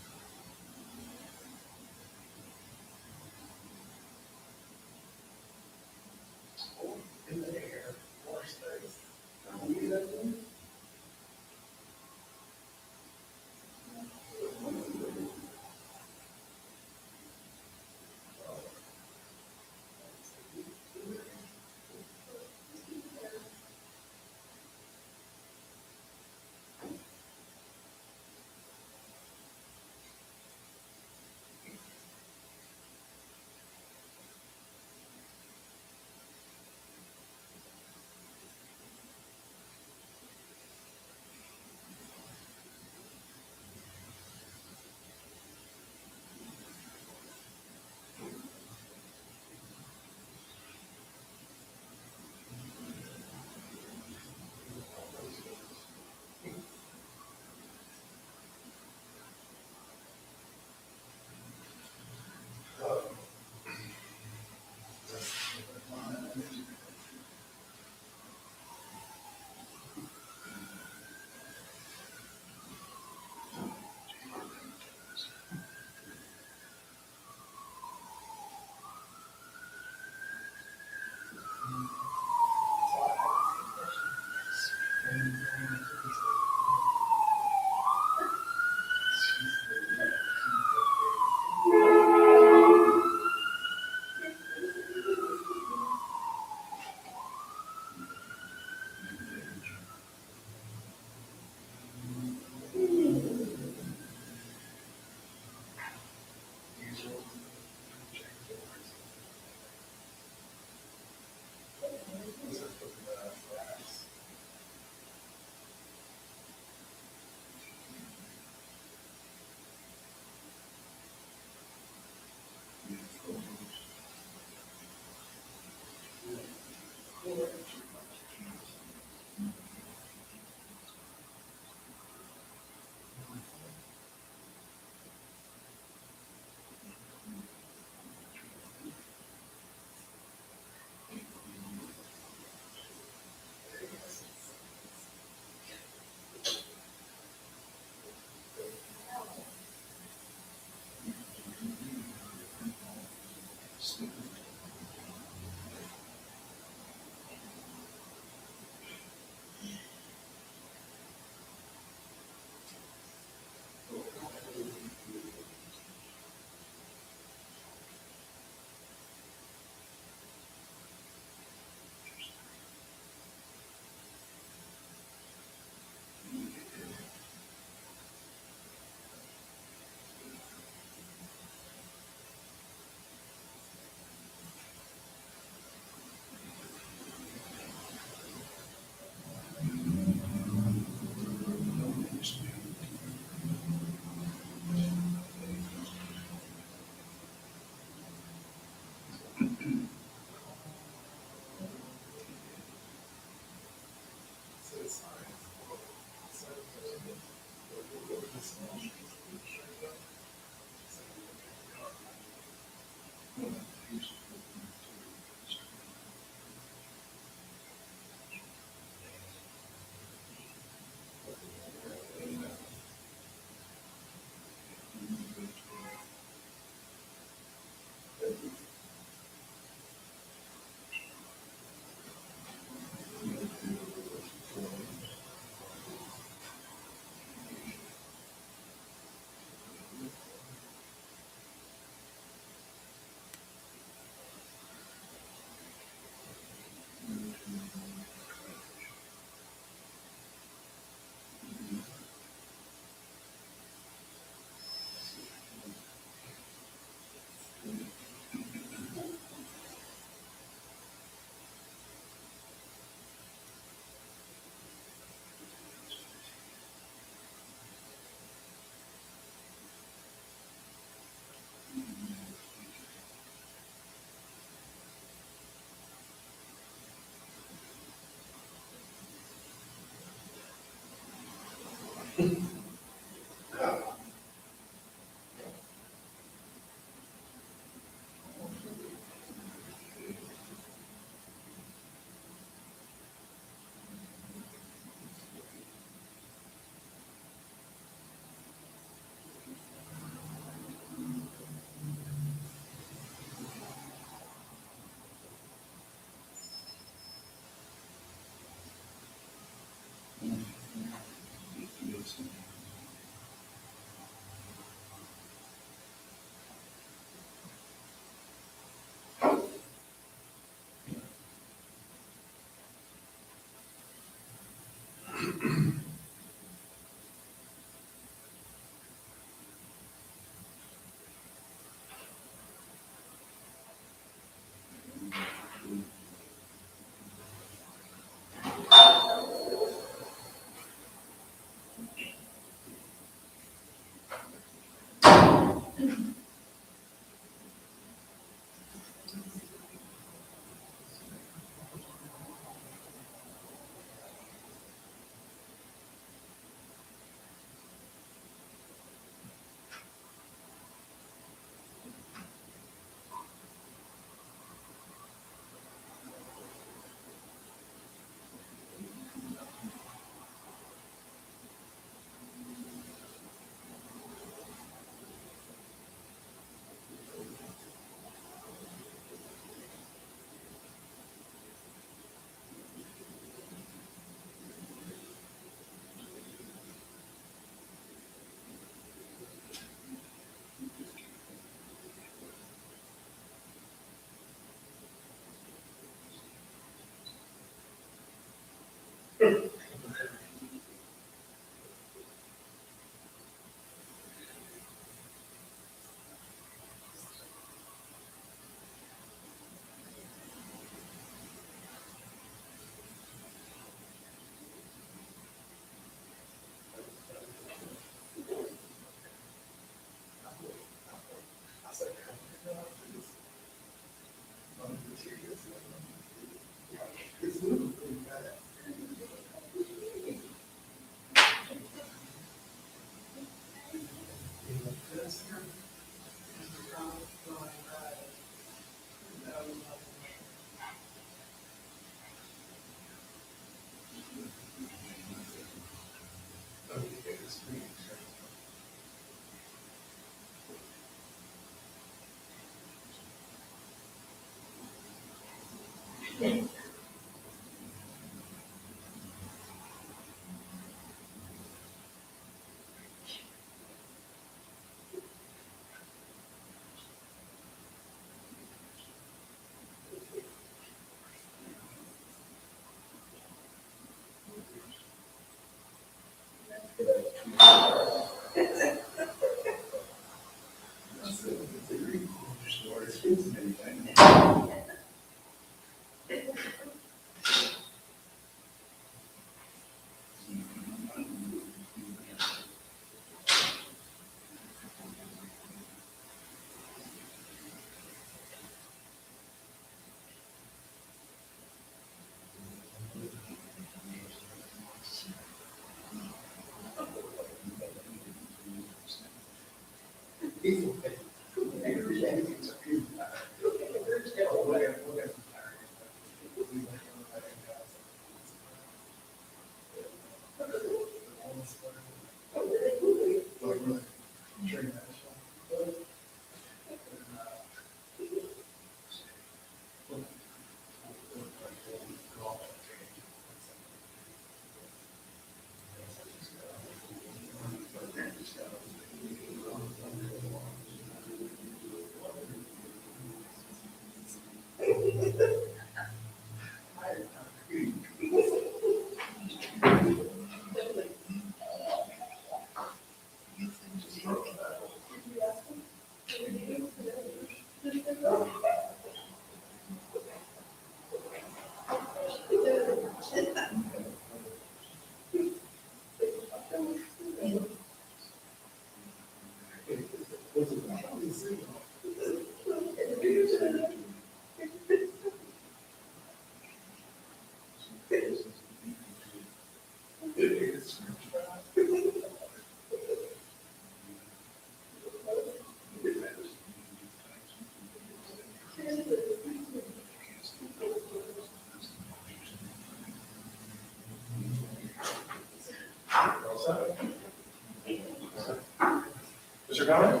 Speaker 11: Mr. Conley?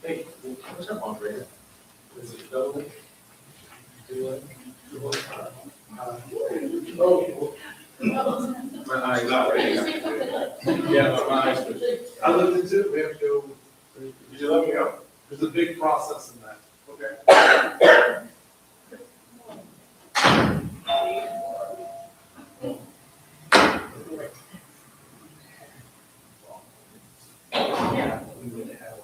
Speaker 11: Hey, what's up, Andre? Is it double? Oh. My eyes not ready. Yeah, my eyes. I looked into it, we have to go. Did you let me know? There's a big process in that. Okay. Yeah. We would have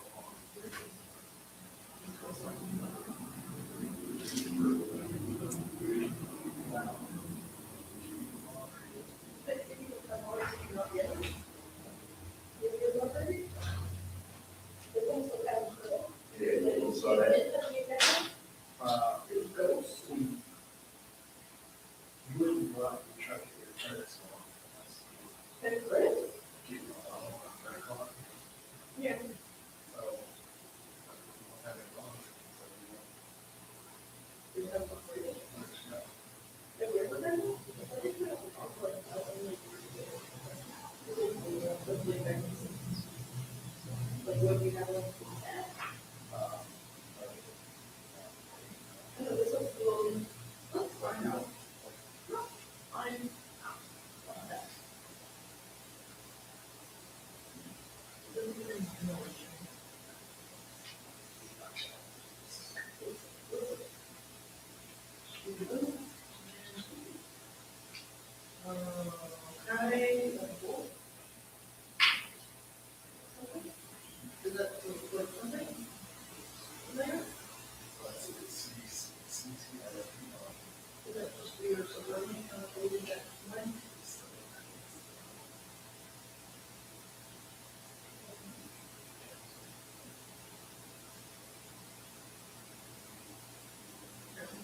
Speaker 11: you wouldn't go out and try to get your credit score. Keep it on a credit card.
Speaker 8: Yeah.
Speaker 11: So, have it on.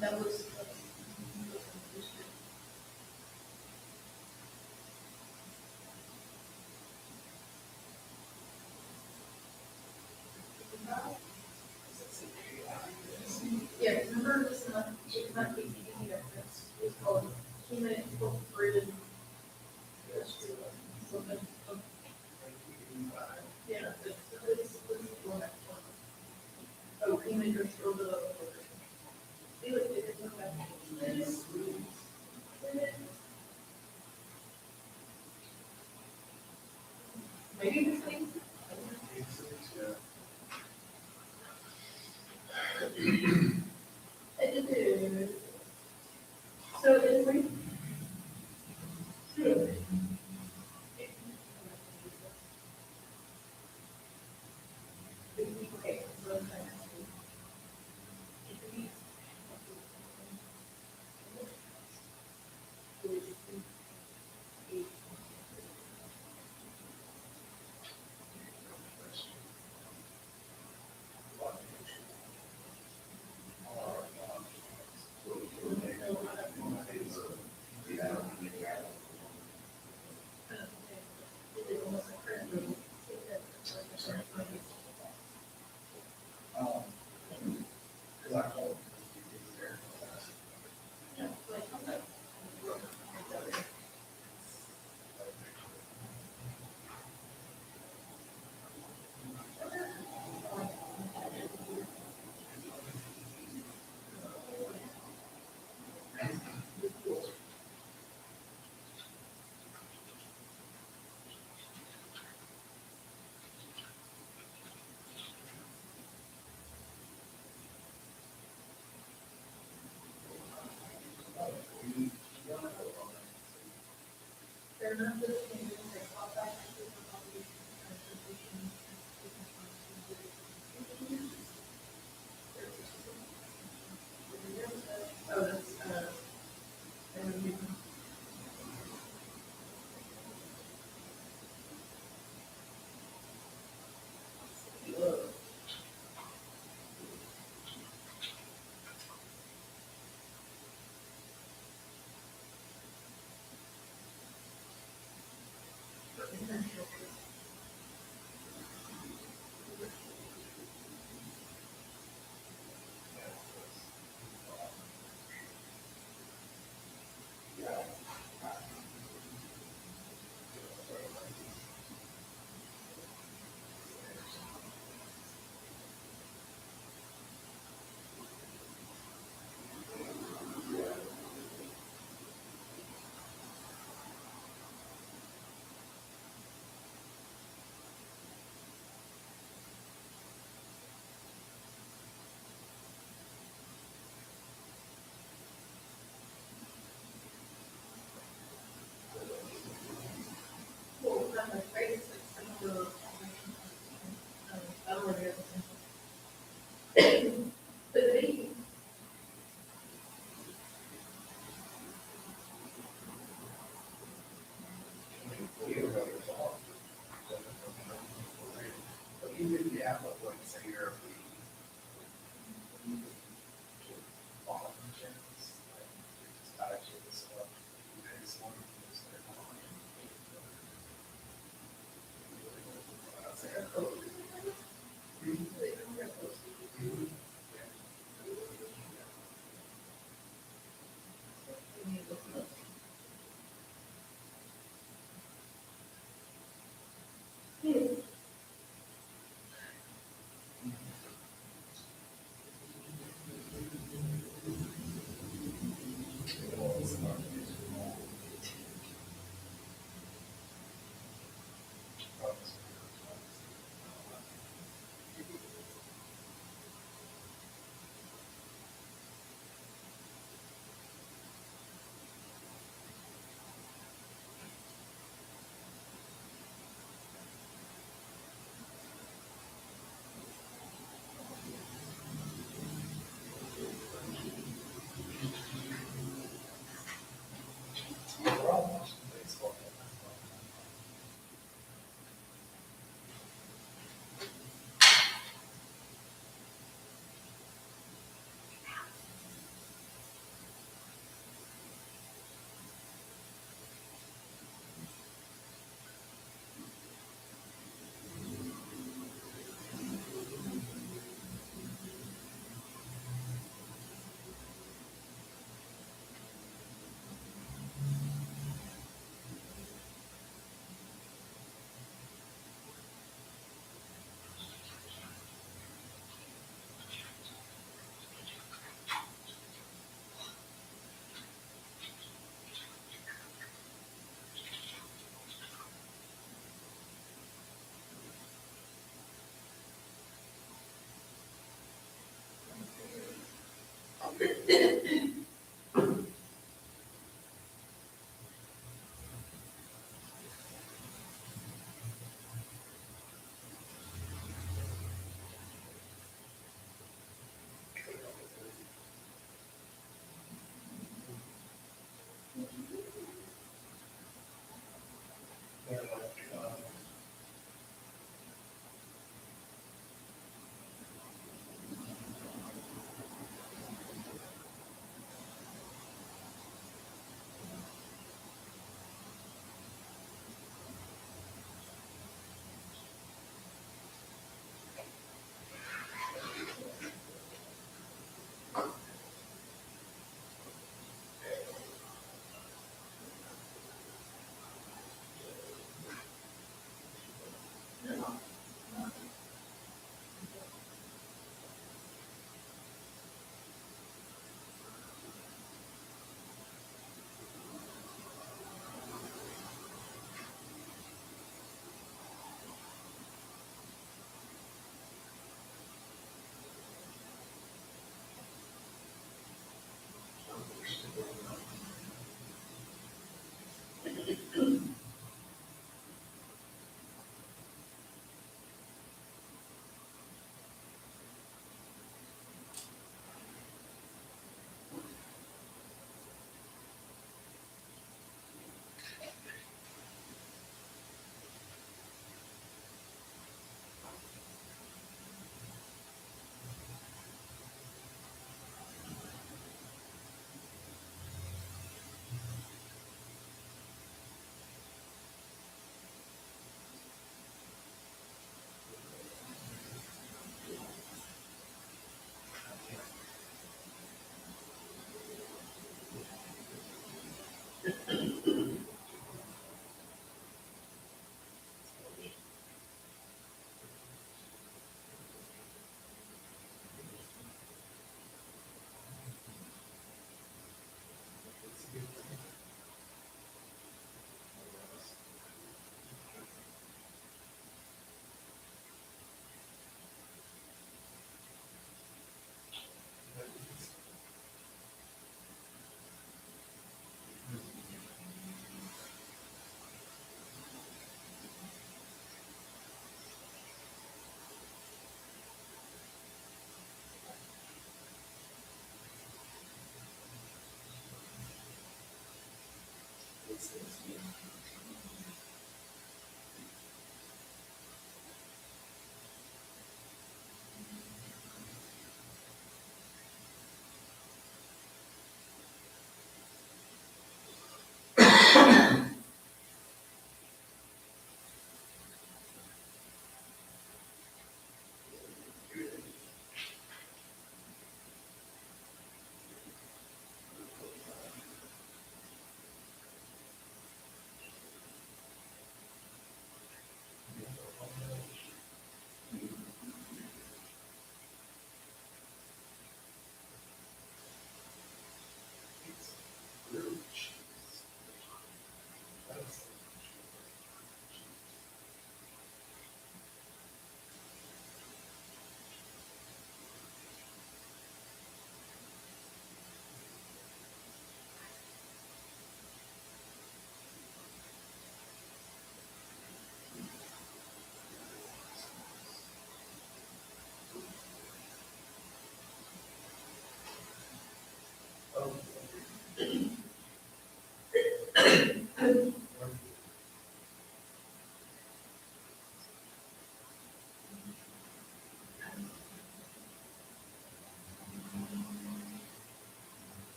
Speaker 8: That was. Yeah, remember it's not KCDC, it's called Human Incorporated. Something. Yeah, it's going back to one. Oh, Human Control. Maybe this thing. So is we. Okay. They're not just changes, they pop back into the population. Oh, that's,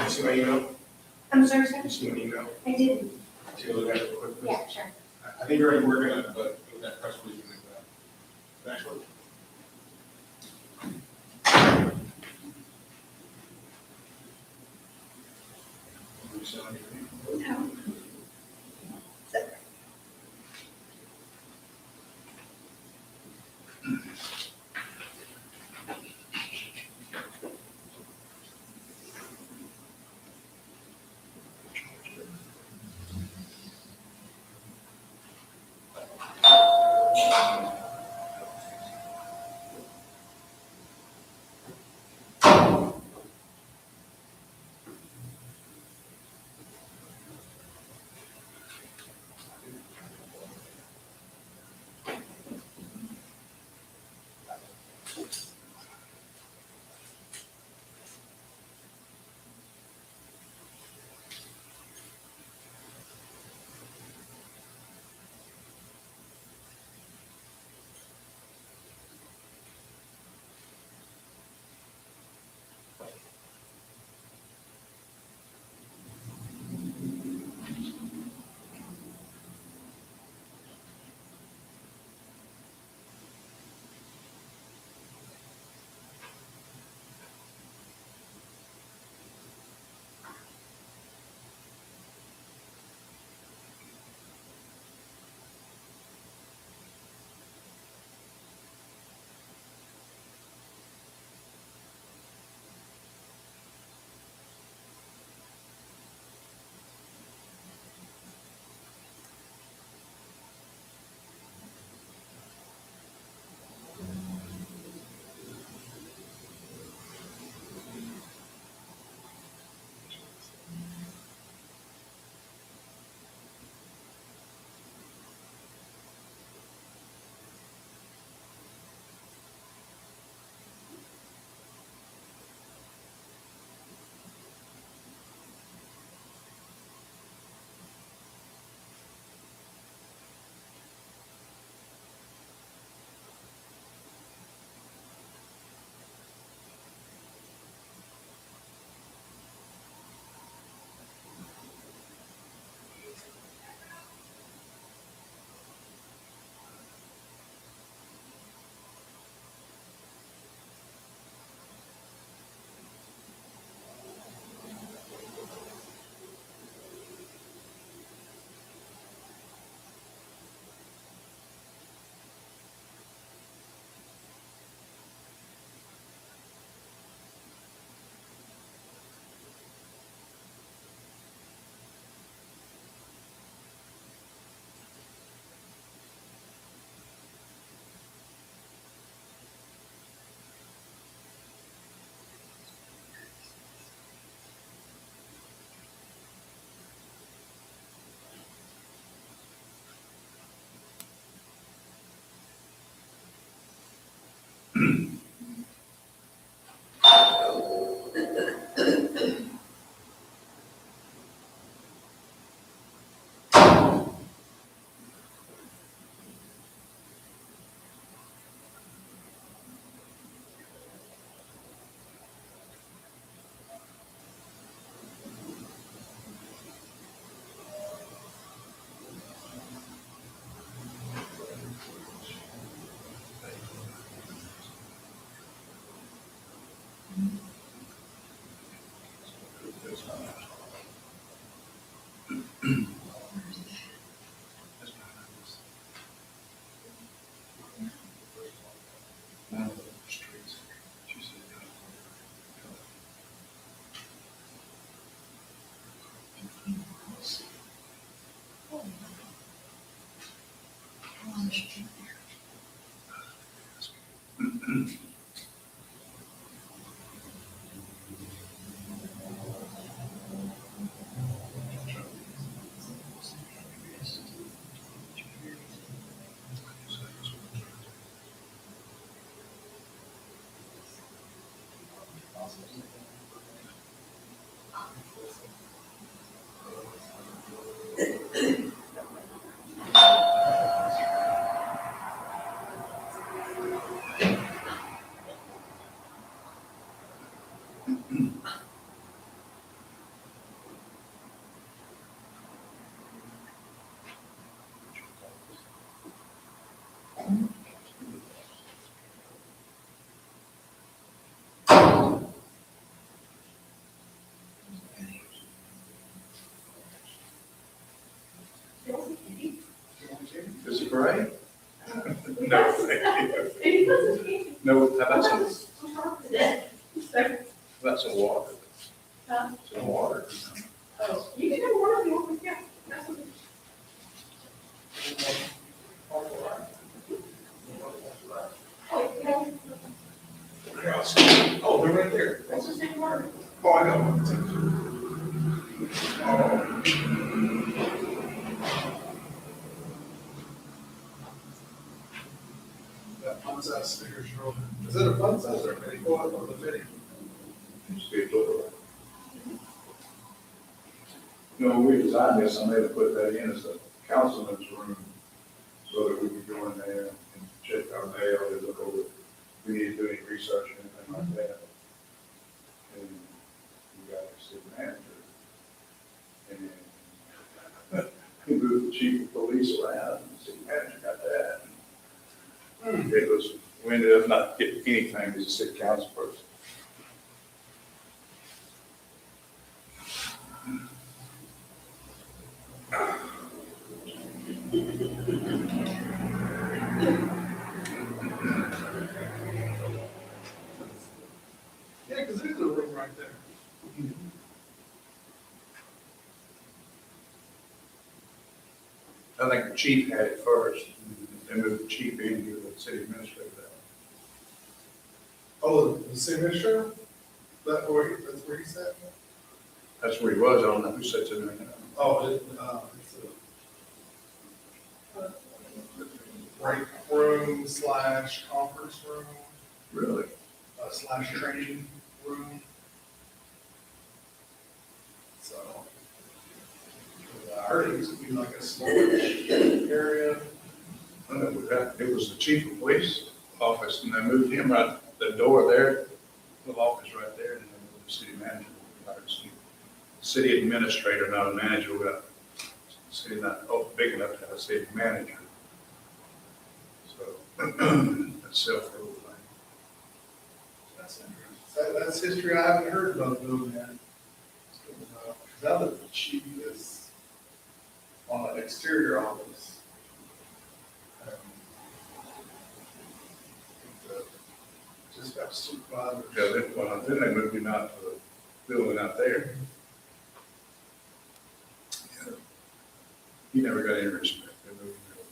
Speaker 10: you see my email?
Speaker 5: I'm sorry, sir?
Speaker 10: You see my email?
Speaker 5: I didn't.
Speaker 10: Take a look at it real quick, please.
Speaker 5: Yeah, sure.
Speaker 10: I think you're already working on it, but with that press release, like that. Actually. You sent anything?
Speaker 5: No.
Speaker 11: gray? No, thank you. No, how about some water? Some water.
Speaker 8: Oh, you can have one if you want, yeah. Absolutely. Oh, you know,
Speaker 11: Oh, they're right there.
Speaker 8: let's just take water.
Speaker 11: Oh, I got one. Oh. That fun size sticker stroller. Is that a fun size or a mini? Oh, I love the mini. Used to be a door. You know, when we designed this, I made to put that in as a councilman's room so that we could go in there and check our mail and look over, we need to do any research or anything like that. And we got a city manager. And he moved the chief of police around, and the city manager got that. It was, we ended up not getting anything as a city council person. Yeah, because there's a room right there. I think the chief had it first, and moved the chief into the city administrator. Oh, the city administrator? That's where he's at? That's where he was, I don't know who sits in there now. Oh, it's a break room / conference room. Really? / training room. So, I heard it used to be like a storage area. I know that, it was the chief of police office, and they moved him right, the door there, little office right there, and then moved the city manager. City administrator, not a manager, we got city not big enough to have a city manager. So, that's self-rule thing. That's interesting. That's history I haven't heard about doing that. Now that the chief is on an exterior office. Just got supervisor. Yeah, then they moved him out to the building out there. Yeah. He never got any respect. They moved him over.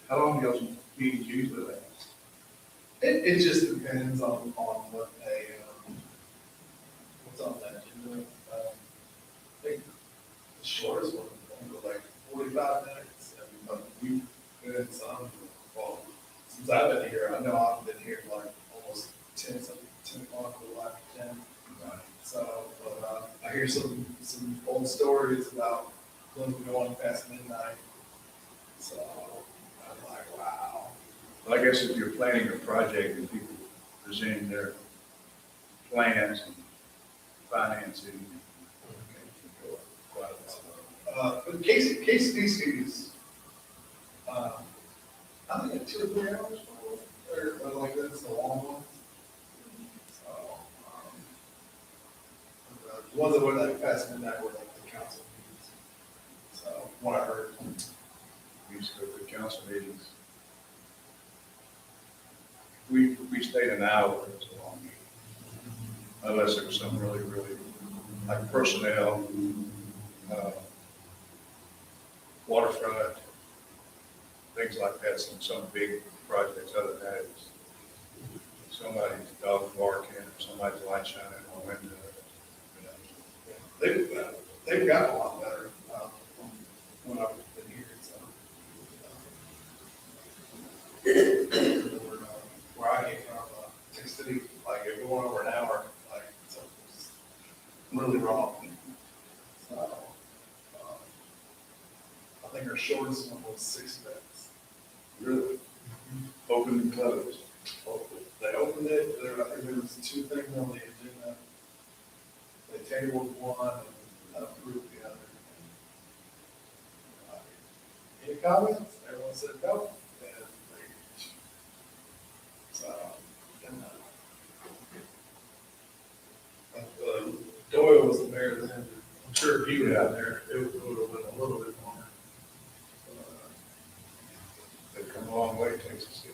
Speaker 11: How long do y'all's meetings usually last? It just depends on what they, what's on that agenda. I think the shortest one was like 45 minutes. And we've been in some, well, since I've been here, I know I've been here like almost 10 o'clock or after 10. Right. So, but I hear some old stories about them going past midnight. So I'm like, wow. Well, I guess if you're planning a project and people presenting their plans and financing, quite a lot.
Speaker 10: But KCDC is, I think it's 2 or 3 hours, or like that's a long one. So, the ones that were like past midnight were like the council meetings. So, what I heard. We used to go to council meetings. We stayed an hour, it was a long meeting. Unless it was some really, like personnel, waterfront, things like that, some big projects. Other than that, it was somebody's dog barking or somebody's light shining on a window. You know. They've gotten a lot better when I've been here. So. Where I came from, City, like if we went over an hour, like so it's really wrong. So, I think our shortest one was 6 minutes. Really? Open and closed. They opened it, I think there was 2 things on the agenda. They tabled one and approved the other. Any comments? Everyone said no. And they, so, and, Doyle was the mayor then. I'm sure if he got there, it would have been a little bit longer. They've come a long way, Texas City.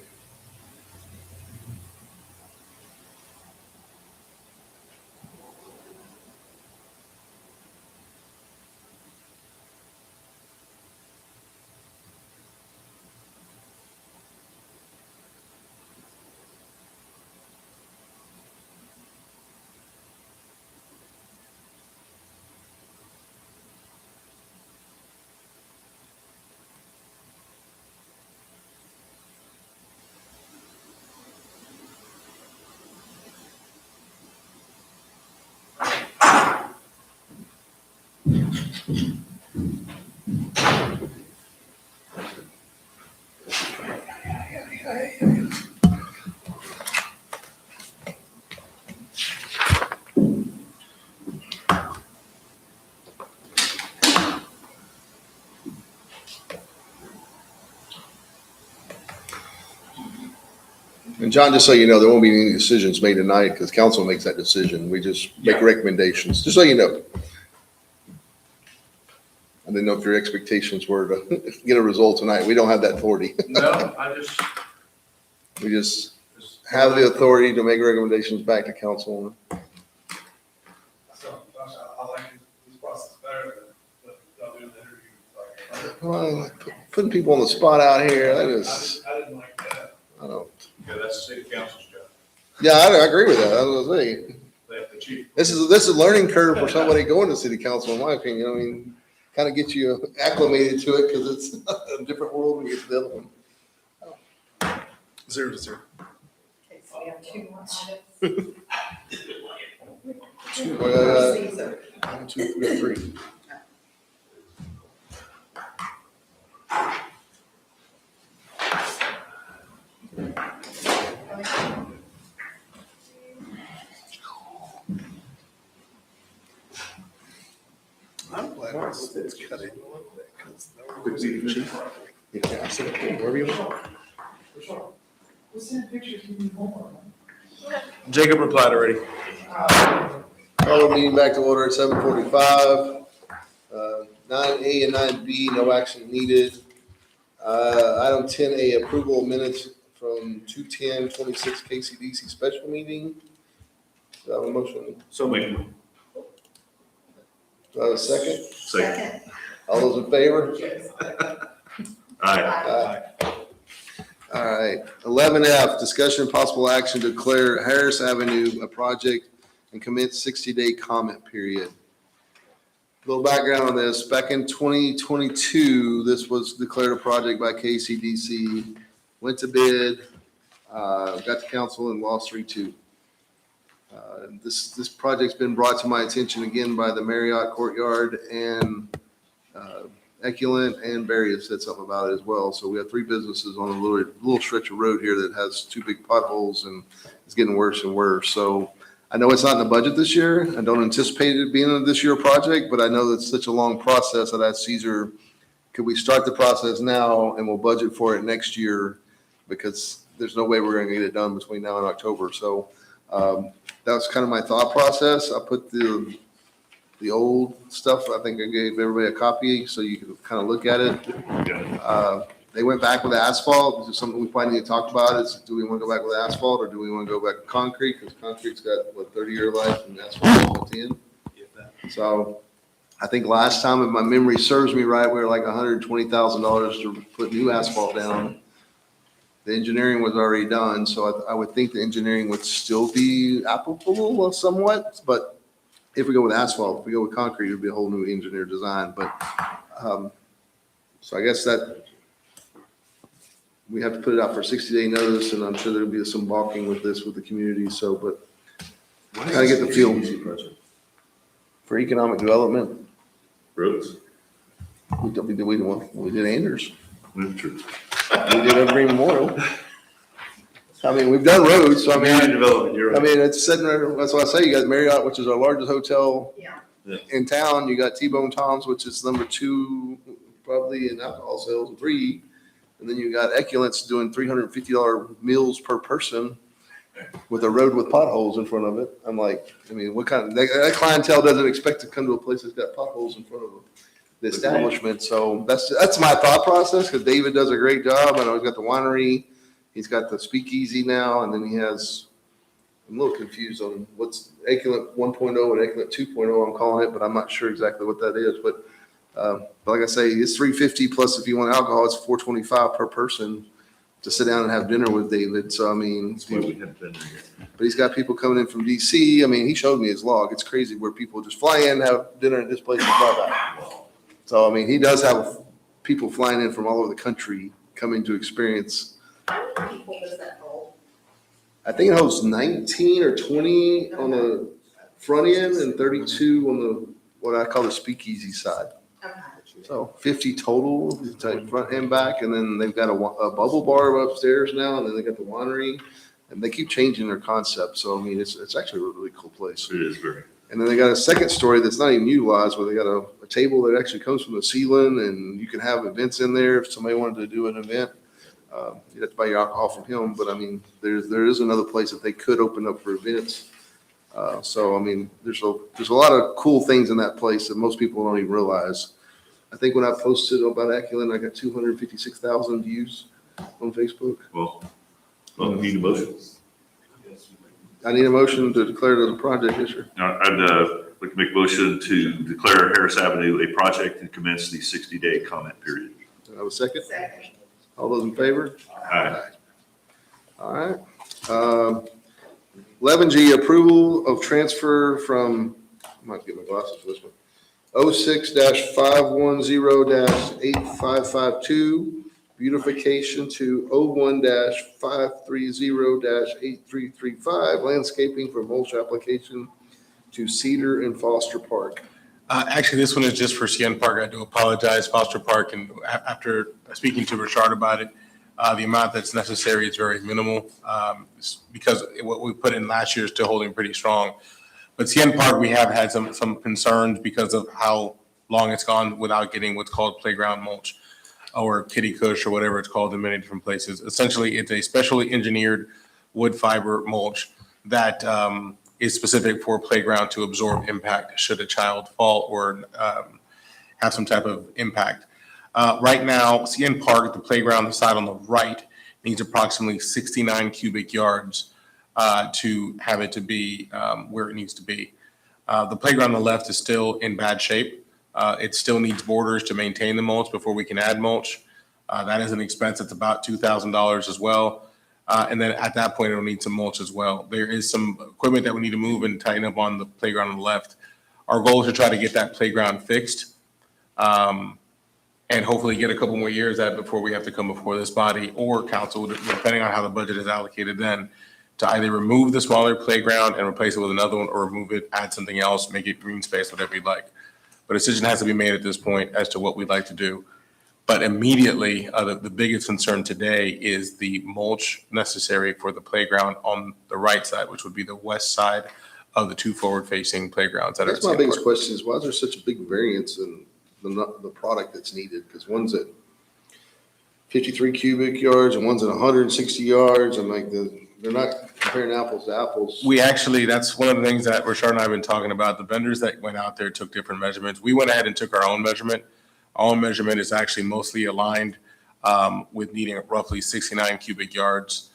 Speaker 1: And John, just so you know, there won't be any decisions made tonight because council makes that decision. We just make recommendations, just so you know. I didn't know if your expectations were to get a result tonight. We don't have that authority.
Speaker 11: No, I just.
Speaker 1: We just have the authority to make recommendations back to council.
Speaker 10: So, Josh, I like this process better than doing the interview.
Speaker 1: Well, putting people on the spot out here, that is,
Speaker 10: I didn't like that.
Speaker 1: I don't.
Speaker 11: Yeah, that's the city council's job.
Speaker 1: Yeah, I agree with that. I was gonna say,
Speaker 11: They have the chief.
Speaker 1: this is a learning curve for somebody going to city council, in my opinion. I mean, kind of get you acclimated to it because it's a different world when you get to the other one. 0-0.
Speaker 4: Okay, so we have 2 more items.
Speaker 1: 1, 2, 3.
Speaker 10: I'm glad it's cut it.
Speaker 1: Yeah, I said, okay, wherever you want.
Speaker 6: Jacob replied already.
Speaker 1: Call the meeting back to order at 7:45. 9A and 9B, no action needed. Item 10A, approval of minutes from 2/10/26 KCDC special meeting. Do I have a motion?
Speaker 3: So maybe.
Speaker 1: Do I have a second?
Speaker 3: Second.
Speaker 1: All those in favor?
Speaker 3: Aye.
Speaker 1: Aye. All right, 11F, discussion and possible action to declare Harris Avenue a project and commit 60-day comment period. Little background on this, back in 2022, this was declared a project by KCDC, went to bid, got to council and lost 3-2. This project's been brought to my attention again by the Marriott Courtyard and Eculent and Barry have said something about it as well. So we have 3 businesses on a little stretch of road here that has 2 big potholes and it's getting worse and worse. So I know it's not in the budget this year. I don't anticipate it being a this year project, but I know that's such a long process that I asked Caesar, could we start the process now and we'll budget for it next year? Because there's no way we're gonna get it done between now and October. So that was kind of my thought process. I put the old stuff, I think I gave everybody a copy so you could kind of look at it. They went back with asphalt. This is something we probably need to talk about is, do we want to go back with asphalt or do we want to go back to concrete? Because concrete's got, what, 30-year life and asphalt's 10. So I think last time, if my memory serves me right, we were like $120,000 to put new asphalt down. The engineering was already done, so I would think the engineering would still be applicable somewhat, but if we go with asphalt, if we go with concrete, it'd be a whole new engineer design, but, so I guess that we have to put it out for 60-day notice, and I'm sure there'll be some balking with this with the community, so, but gotta get the feel for economic development.
Speaker 3: Roads.
Speaker 1: We did Anders.
Speaker 3: That's true.
Speaker 1: We did Evergreen Memorial. I mean, we've done roads, so I
Speaker 3: Community
Speaker 1: mean,
Speaker 3: development, you're right.
Speaker 1: it's sitting there, that's why I say you got Marriott, which is our largest hotel
Speaker 4: Yeah.
Speaker 1: in town. You got T-Bone Tom's, which is number 2, probably in alcohol sales, 3. And then you got Eculent's doing $350 meals per person with a road with potholes in front of it. I'm like, I mean, what kind of, that clientele doesn't expect to come to a place that's got potholes in front of the establishment. So that's my thought process, because David does a great job. I know he's got the winery, he's got the speakeasy now, and then he has, I'm a little confused on what's Eculent 1.0 and Eculent 2.0, I'm calling it, but I'm not sure exactly what that is. But like I say, it's $350 plus if you want alcohol, it's $425 per person to sit down and have dinner with David. So I mean,
Speaker 3: That's why we haven't been there yet.
Speaker 1: but he's got people coming in from DC. I mean, he showed me his log. It's crazy where people just fly in, have dinner at this place and fly back. So I mean, he does have people flying in from all over the country coming to experience.
Speaker 4: How many people does that hold?
Speaker 1: I think it holds 19 or 20 on the front end and 32 on the, what I call the speakeasy side.
Speaker 4: Okay.
Speaker 1: So 50 total, type front and back, and then they've got a bubble bar upstairs now, and then they got the winery, and they keep changing their concept. So I mean, it's actually a really cool place.
Speaker 3: It is very.
Speaker 1: And then they got a second story that's not even utilized, where they got a table that actually comes from the ceiling, and you can have events in there if somebody wanted to do an event. You'd have to buy your alcohol from him, but I mean, there is another place that they could open up for events. So I mean, there's a lot of cool things in that place that most people don't even realize. I think when I posted about Aculen, I got 256,000 views on Facebook.
Speaker 3: Well, we need a motion.
Speaker 1: I need a motion to declare it as a project, yes, sir.
Speaker 3: I'd like to make a motion to declare Harris Avenue a project and commence the 60-day comment period.
Speaker 1: Do I have a second?
Speaker 4: Second.
Speaker 1: All those in favor?
Speaker 3: Aye.
Speaker 1: All right. 11G, approval of transfer from, I might get my glasses for this one, 06-510-8552, beautification to 01-530-8335, landscaping for mulch application to Cedar and Foster Park.
Speaker 6: Actually, this one is just for CN Park. I do apologize, Foster Park, and after speaking to Richard about it, the amount that's necessary is very minimal, because what we put in last year is still holding pretty strong. But CN Park, we have had some concerns because of how long it's gone without getting what's called playground mulch or kitty cush or whatever it's called in many different places. Essentially, it's a specially engineered wood fiber mulch that is specific for playground to absorb impact should a child fall or have some type of impact. Right now, CN Park, the playground, the side on the right, needs approximately 69 cubic yards to have it to be where it needs to be. The playground on the left is still in bad shape. It still needs borders to maintain the mulch before we can add mulch. That is an expense. It's about $2,000 as well. And then at that point, it'll need some mulch as well. There is some equipment that we need to move and tighten up on the playground on the left. Our goal is to try to get that playground fixed and hopefully get a couple more years at it before we have to come before this body or council, depending on how the budget is allocated then, to either remove the smaller playground and replace it with another one, or remove it, add something else, make it green space, whatever you'd like. But a decision has to be made at this point as to what we'd like to do. But immediately, the biggest concern today is the mulch necessary for the playground on the right side, which would be the west side of the two forward-facing playgrounds that are at
Speaker 1: That's my
Speaker 6: Sand
Speaker 1: biggest
Speaker 6: Park.
Speaker 1: question is why is there such a big variance in the product that's needed? Because one's at 53 cubic yards and one's at 160 yards. I'm like, they're not comparing apples to apples.
Speaker 6: We actually, that's one of the things that Rashard and I have been talking about. The vendors that went out there took different measurements. We went ahead and took our own measurement. Our own measurement is actually mostly aligned with needing roughly 69 cubic yards.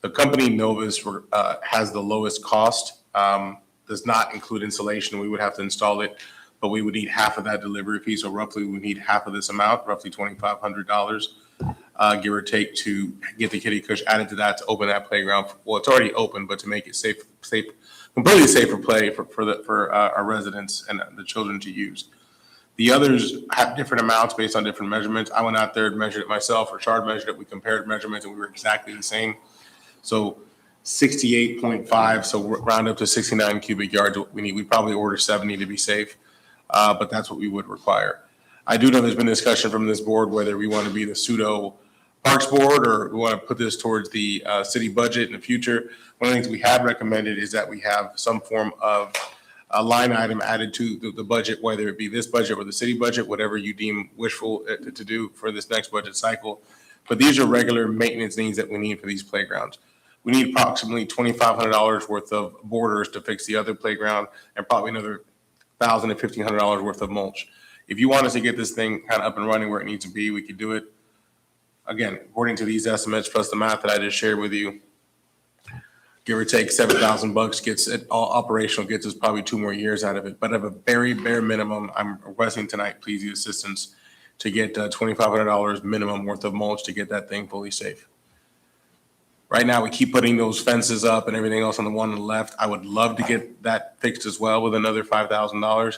Speaker 6: The company Novus has the lowest cost, does not include installation. We would have to install it, but we would need half of that delivery fee. So roughly we need half of this amount, roughly $2,500, give or take, to get the kiddie cush added to that to open that playground. Well, it's already open, but to make it safe, completely safe for play for our residents and the children to use. The others have different amounts based on different measurements. I went out there and measured it myself. Rashard measured it. We compared measurements and we were exactly the same. So 68.5, so round up to 69 cubic yards. We probably order 70 to be safe, but that's what we would require. I do know there's been discussion from this board whether we want to be the pseudo Parks Board or we want to put this towards the city budget in the future. One of the things we have recommended is that we have some form of a line item added to the budget, whether it be this budget or the city budget, whatever you deem wishful to do for this next budget cycle. But these are regular maintenance needs that we need for these playgrounds. We need approximately $2,500 worth of borders to fix the other playground and probably another $1,000 to $1,500 worth of mulch. If you want us to get this thing kind of up and running where it needs to be, we could do it. Again, according to these estimates plus the math that I just shared with you, give or take $7,000 gets it all operational, gets us probably 2 more years out of it. But at a very bare minimum, I'm requesting tonight, please, the assistance to get $2,500 minimum worth of mulch to get that thing fully safe. Right now, we keep putting those fences up and everything else on the one on the left. I would love to get that fixed as well with another $5,000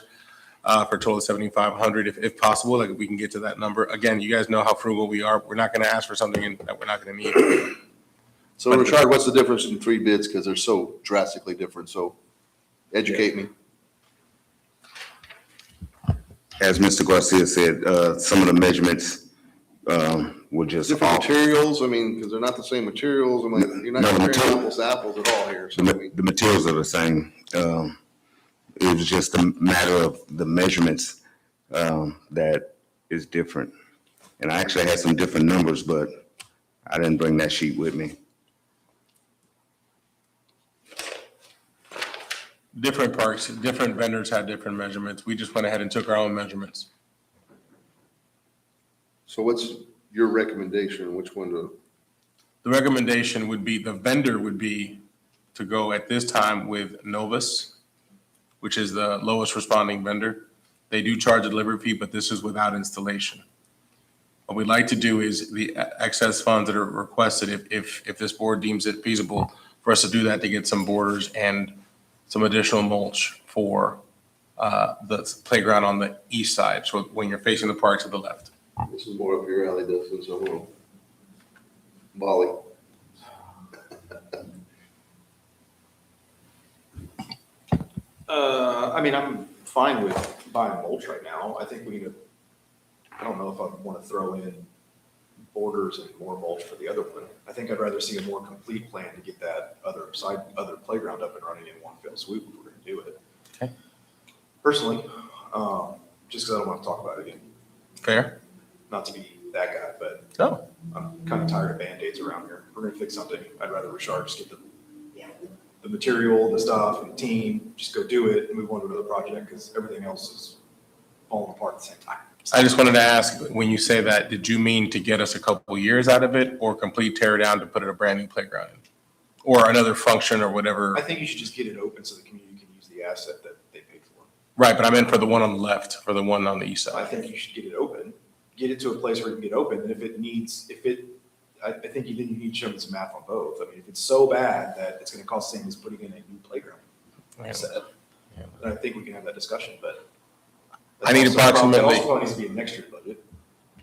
Speaker 6: for a total of $7,500 if possible. Like if we can get to that number. Again, you guys know how frugal we are. We're not going to ask for something that we're not going to need.
Speaker 1: So Rashard, what's the difference in 3 bids? Because they're so drastically different. So educate me.
Speaker 12: As Mr. Garcia said, some of the measurements were just
Speaker 1: Different
Speaker 12: off.
Speaker 1: materials, I mean, because they're not the same materials. I'm like, you're not
Speaker 12: No, the
Speaker 1: comparing
Speaker 12: material-
Speaker 1: apples to apples at all here. So I mean,
Speaker 12: The materials are the same. It was just a matter of the measurements that is different. And I actually had some different numbers, but I didn't bring that sheet with me.
Speaker 6: Different parks, different vendors had different measurements. We just went ahead and took our own measurements.
Speaker 1: So what's your recommendation? Which one to?
Speaker 6: The recommendation would be, the vendor would be to go at this time with Novus, which is the lowest responding vendor. They do charge a delivery fee, but this is without installation. What we'd like to do is the excess funds that are requested, if this board deems it feasible for us to do that, to get some borders and some additional mulch for the playground on the east side. So when you're facing the park to the left.
Speaker 1: This is more up your alley, Dustin, so we'll. Molly.
Speaker 2: I mean, I'm fine with buying mulch right now. I think we need to, I don't know if I want to throw in borders and more mulch for the other one. I think I'd rather see a more complete plan to get that other playground up and running in one fell swoop if we're going to do it.
Speaker 6: Okay.
Speaker 2: Personally, just because I don't want to talk about it again.
Speaker 6: Fair?
Speaker 2: Not to be that guy, but
Speaker 6: No.
Speaker 2: I'm kind of tired of Band-Aids around here. We're going to fix something. I'd rather Rashard just get the material, the stuff, and the team, just go do it and move on to another project because everything else is falling apart at the same time.
Speaker 6: I just wanted to ask, when you say that, did you mean to get us a couple years out of it or complete tear down to put it a brand new playground in? Or another function or whatever?
Speaker 2: I think you should just get it open so the community can use the asset that they paid for.
Speaker 6: Right, but I meant for the one on the left, for the one on the east
Speaker 2: I
Speaker 6: side.
Speaker 2: think you should get it open, get it to a place where it can get open, and I think you need to show me some math on both. I mean, if it's so bad that it's gonna cost the same as putting in a new playground set, then I think we can have that discussion, but.
Speaker 6: I need approximately-
Speaker 2: That also probably needs to be in next year's budget.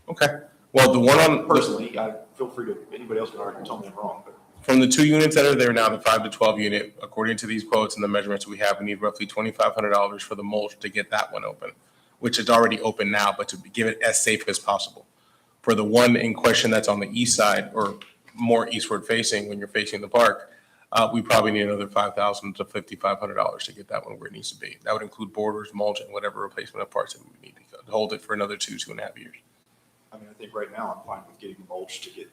Speaker 6: Okay, well, the one on,
Speaker 2: Personally, I feel free to, anybody else can argue, tell me I'm wrong, but
Speaker 6: from the 2 units that are there now, the 5 to 12 unit, according to these quotes and the measurements we have, we need roughly $2,500 for the mulch to get that one open, which is already open now, but to give it as safe as possible. For the one in question that's on the east side or more eastward facing when you're facing the park, we probably need another $5,000 to $5,500 to get that one where it needs to be. That would include borders, mulch, and whatever replacement of parts that we need to hold it for another 2.5 years.
Speaker 2: I mean, I think right now I'm fine with getting the mulch to get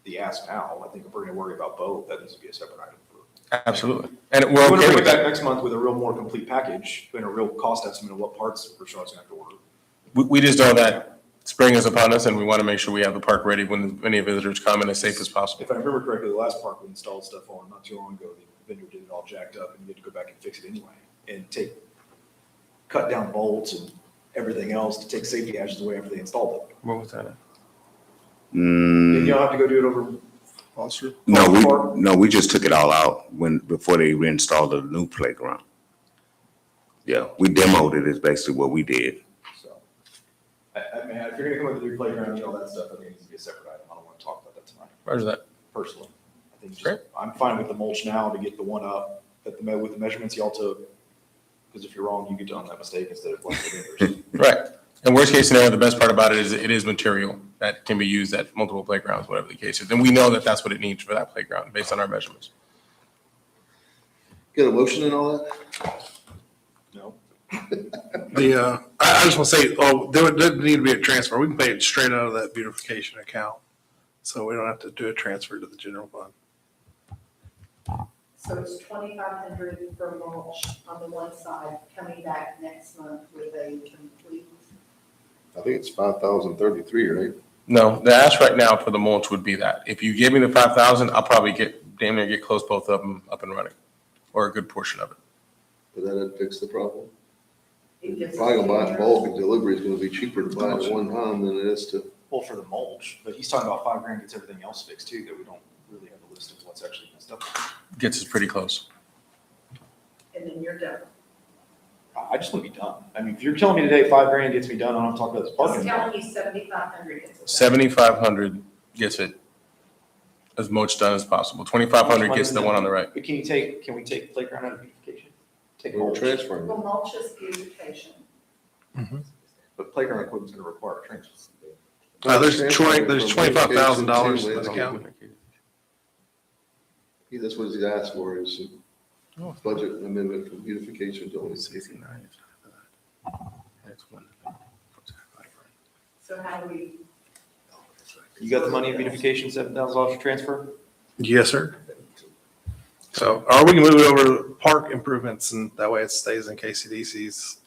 Speaker 2: the ask now. I think if we're gonna worry about both, that needs to be a separate item for.
Speaker 6: Absolutely. And we're
Speaker 2: We're gonna
Speaker 6: okay
Speaker 2: bring
Speaker 6: with
Speaker 2: it back
Speaker 6: that.
Speaker 2: next month with a real more complete package and a real cost estimate of what parts we're sure it's gonna have to order.
Speaker 6: We just know that spring is upon us and we want to make sure we have the park ready when any visitors come and as safe as possible.
Speaker 2: If I remember correctly, the last park we installed stuff on not too long ago, the vendor did it all jacked up and you had to go back and fix it anyway. And cut down bolts and everything else to take safety hazards away after they installed it.
Speaker 6: What was that?
Speaker 2: And you don't have to go do it over.
Speaker 1: Foster?
Speaker 12: No, we just took it all out before they reinstalled the new playground. Yeah, we demoed it is basically what we did.
Speaker 2: So, I mean, if you're gonna come up with a new playground and all that stuff, I think it needs to be a separate item. I don't wanna talk about that tonight,
Speaker 6: Where's that?
Speaker 2: personally. I think
Speaker 6: Great.
Speaker 2: I'm fine with the mulch now to get the one up, with the measurements y'all took. Because if you're wrong, you get to own that mistake instead of blaming the vendors.
Speaker 6: Right. And worst case scenario, the best part about it is it is material that can be used at multiple playgrounds, whatever the case is. And we know that that's what it needs for that playground based on our measurements.
Speaker 1: Get a motion and all that?
Speaker 2: No?
Speaker 10: I just want to say, there doesn't need to be a transfer. We can pay it straight out of that beautification account. So we don't have to do a transfer to the general fund.
Speaker 4: So it's 2,500 for mulch on the one side, coming back next month with a complete.
Speaker 1: I think it's 5,033, right?
Speaker 6: No, the ask right now for the mulch would be that. If you give me the 5,000, I'll probably damn near get close both of them up and running, or a good portion of it.
Speaker 1: But that'd fix the problem.
Speaker 4: It gives
Speaker 1: Probably gonna buy it in
Speaker 4: us-
Speaker 1: bulk, and delivery is gonna be cheaper to buy it at one time than it is to.
Speaker 2: Well, for the mulch, but he's talking about $5,000 gets everything else fixed too, that we don't really have a list of what's actually messed up.
Speaker 6: Gets us pretty close.
Speaker 4: And then you're done.
Speaker 2: I just want to be done. I mean, if you're telling me today $5,000 gets me done, I don't talk about this
Speaker 4: He's
Speaker 2: parking.
Speaker 4: telling you 7,500 gets us done.
Speaker 6: 7,500 gets it as much done as possible. 2,500 gets the one on the right.
Speaker 2: But can we take playground out of beautification? Take
Speaker 1: We're
Speaker 2: mulch,
Speaker 1: transferring.
Speaker 4: Well, mulch is beautification.
Speaker 2: but playground equipment's gonna require a transfer.
Speaker 10: There's
Speaker 1: Transferring
Speaker 10: there's
Speaker 1: from
Speaker 10: $25,000
Speaker 1: beautification
Speaker 10: in
Speaker 1: to
Speaker 10: that account.
Speaker 1: That's what he's asked for is a budget amendment from beautification to only 69.
Speaker 4: So how do we,
Speaker 2: You got the money in beautification, $7,000 for transfer?
Speaker 10: Yes, sir. So, or we can move it over to park improvements and that way it stays in KCDC's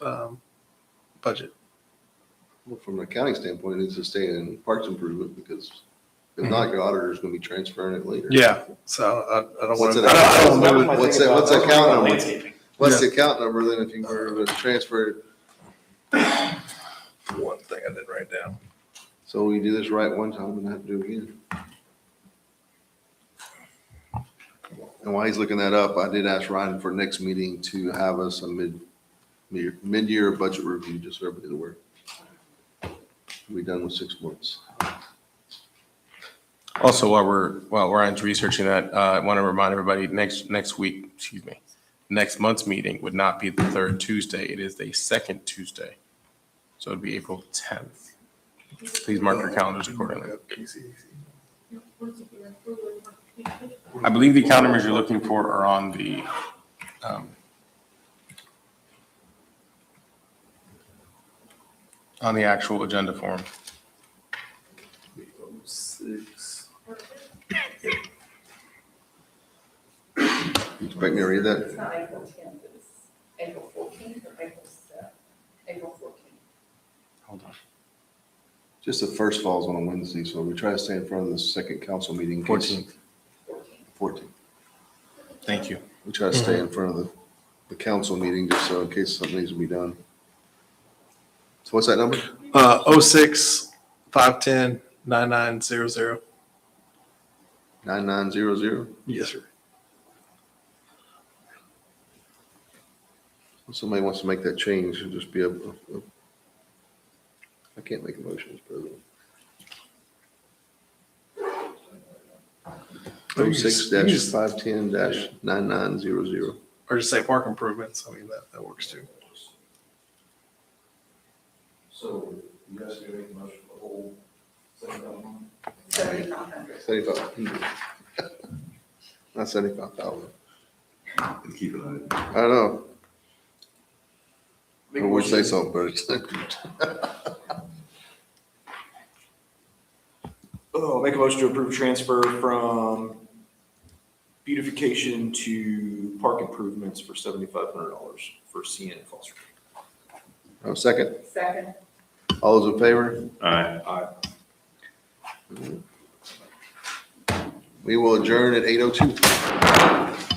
Speaker 10: budget.
Speaker 1: Well, from an accounting standpoint, it needs to stay in parks improvement because if not, your auditor's gonna be transferring it later.
Speaker 10: Yeah, so I don't want
Speaker 1: What's
Speaker 10: to.
Speaker 1: it-
Speaker 10: I don't
Speaker 2: That was
Speaker 10: want
Speaker 2: my
Speaker 10: to.
Speaker 1: What's
Speaker 2: thing
Speaker 1: that-
Speaker 2: about-
Speaker 1: what's that
Speaker 2: that was my
Speaker 1: count
Speaker 2: thing about
Speaker 1: number?
Speaker 2: landscaping.
Speaker 1: What's the account number then if you were to transfer it?
Speaker 10: One thing I didn't write down.
Speaker 1: So we do this right one time and have to do it again. And while he's looking that up, I did ask Ryan for next meeting to have us a mid-year budget review, just so everybody's aware. We'll be done with 6 months.
Speaker 6: Also, while Ryan's researching that, I want to remind everybody, next month's meeting would not be the third Tuesday. It is the second Tuesday. So it'd be April 10th. Please mark your calendars accordingly. I believe the calendars you're looking for are on the, on the actual agenda form.
Speaker 1: You expect me to read that?
Speaker 4: it's not April 10th, it's April 14th or April 14th.
Speaker 6: Hold on.
Speaker 1: Just the first falls on a Wednesday, so we try to stay in front of the second council meeting. in case-
Speaker 6: 14th.
Speaker 1: 14th.
Speaker 6: Thank you.
Speaker 1: We try to stay in front of the council meeting just so in case something needs to be done. So what's that number?
Speaker 10: 06-510-9900.
Speaker 1: 9900?
Speaker 10: Yes, sir.
Speaker 1: If somebody wants to make that change, it'll just be I can't make a motion, Mr. President. 06-510-9900.
Speaker 10: Or just say park improvements. I mean, that works too.
Speaker 2: So you guys are gonna make the motion for the whole $7,000?
Speaker 4: 7,500.
Speaker 1: 75. Not 75,000.
Speaker 3: And keep it on it.
Speaker 1: I don't know.
Speaker 2: Make
Speaker 1: I
Speaker 2: a
Speaker 1: would say
Speaker 2: motion-
Speaker 1: something, but it's.
Speaker 2: Oh, make a motion to approve transfer from beautification to park improvements for $7,500 for CN and Foster.
Speaker 1: Oh, second.
Speaker 4: Second.
Speaker 1: All those in favor?
Speaker 3: Aye.
Speaker 1: We will adjourn at 8:02.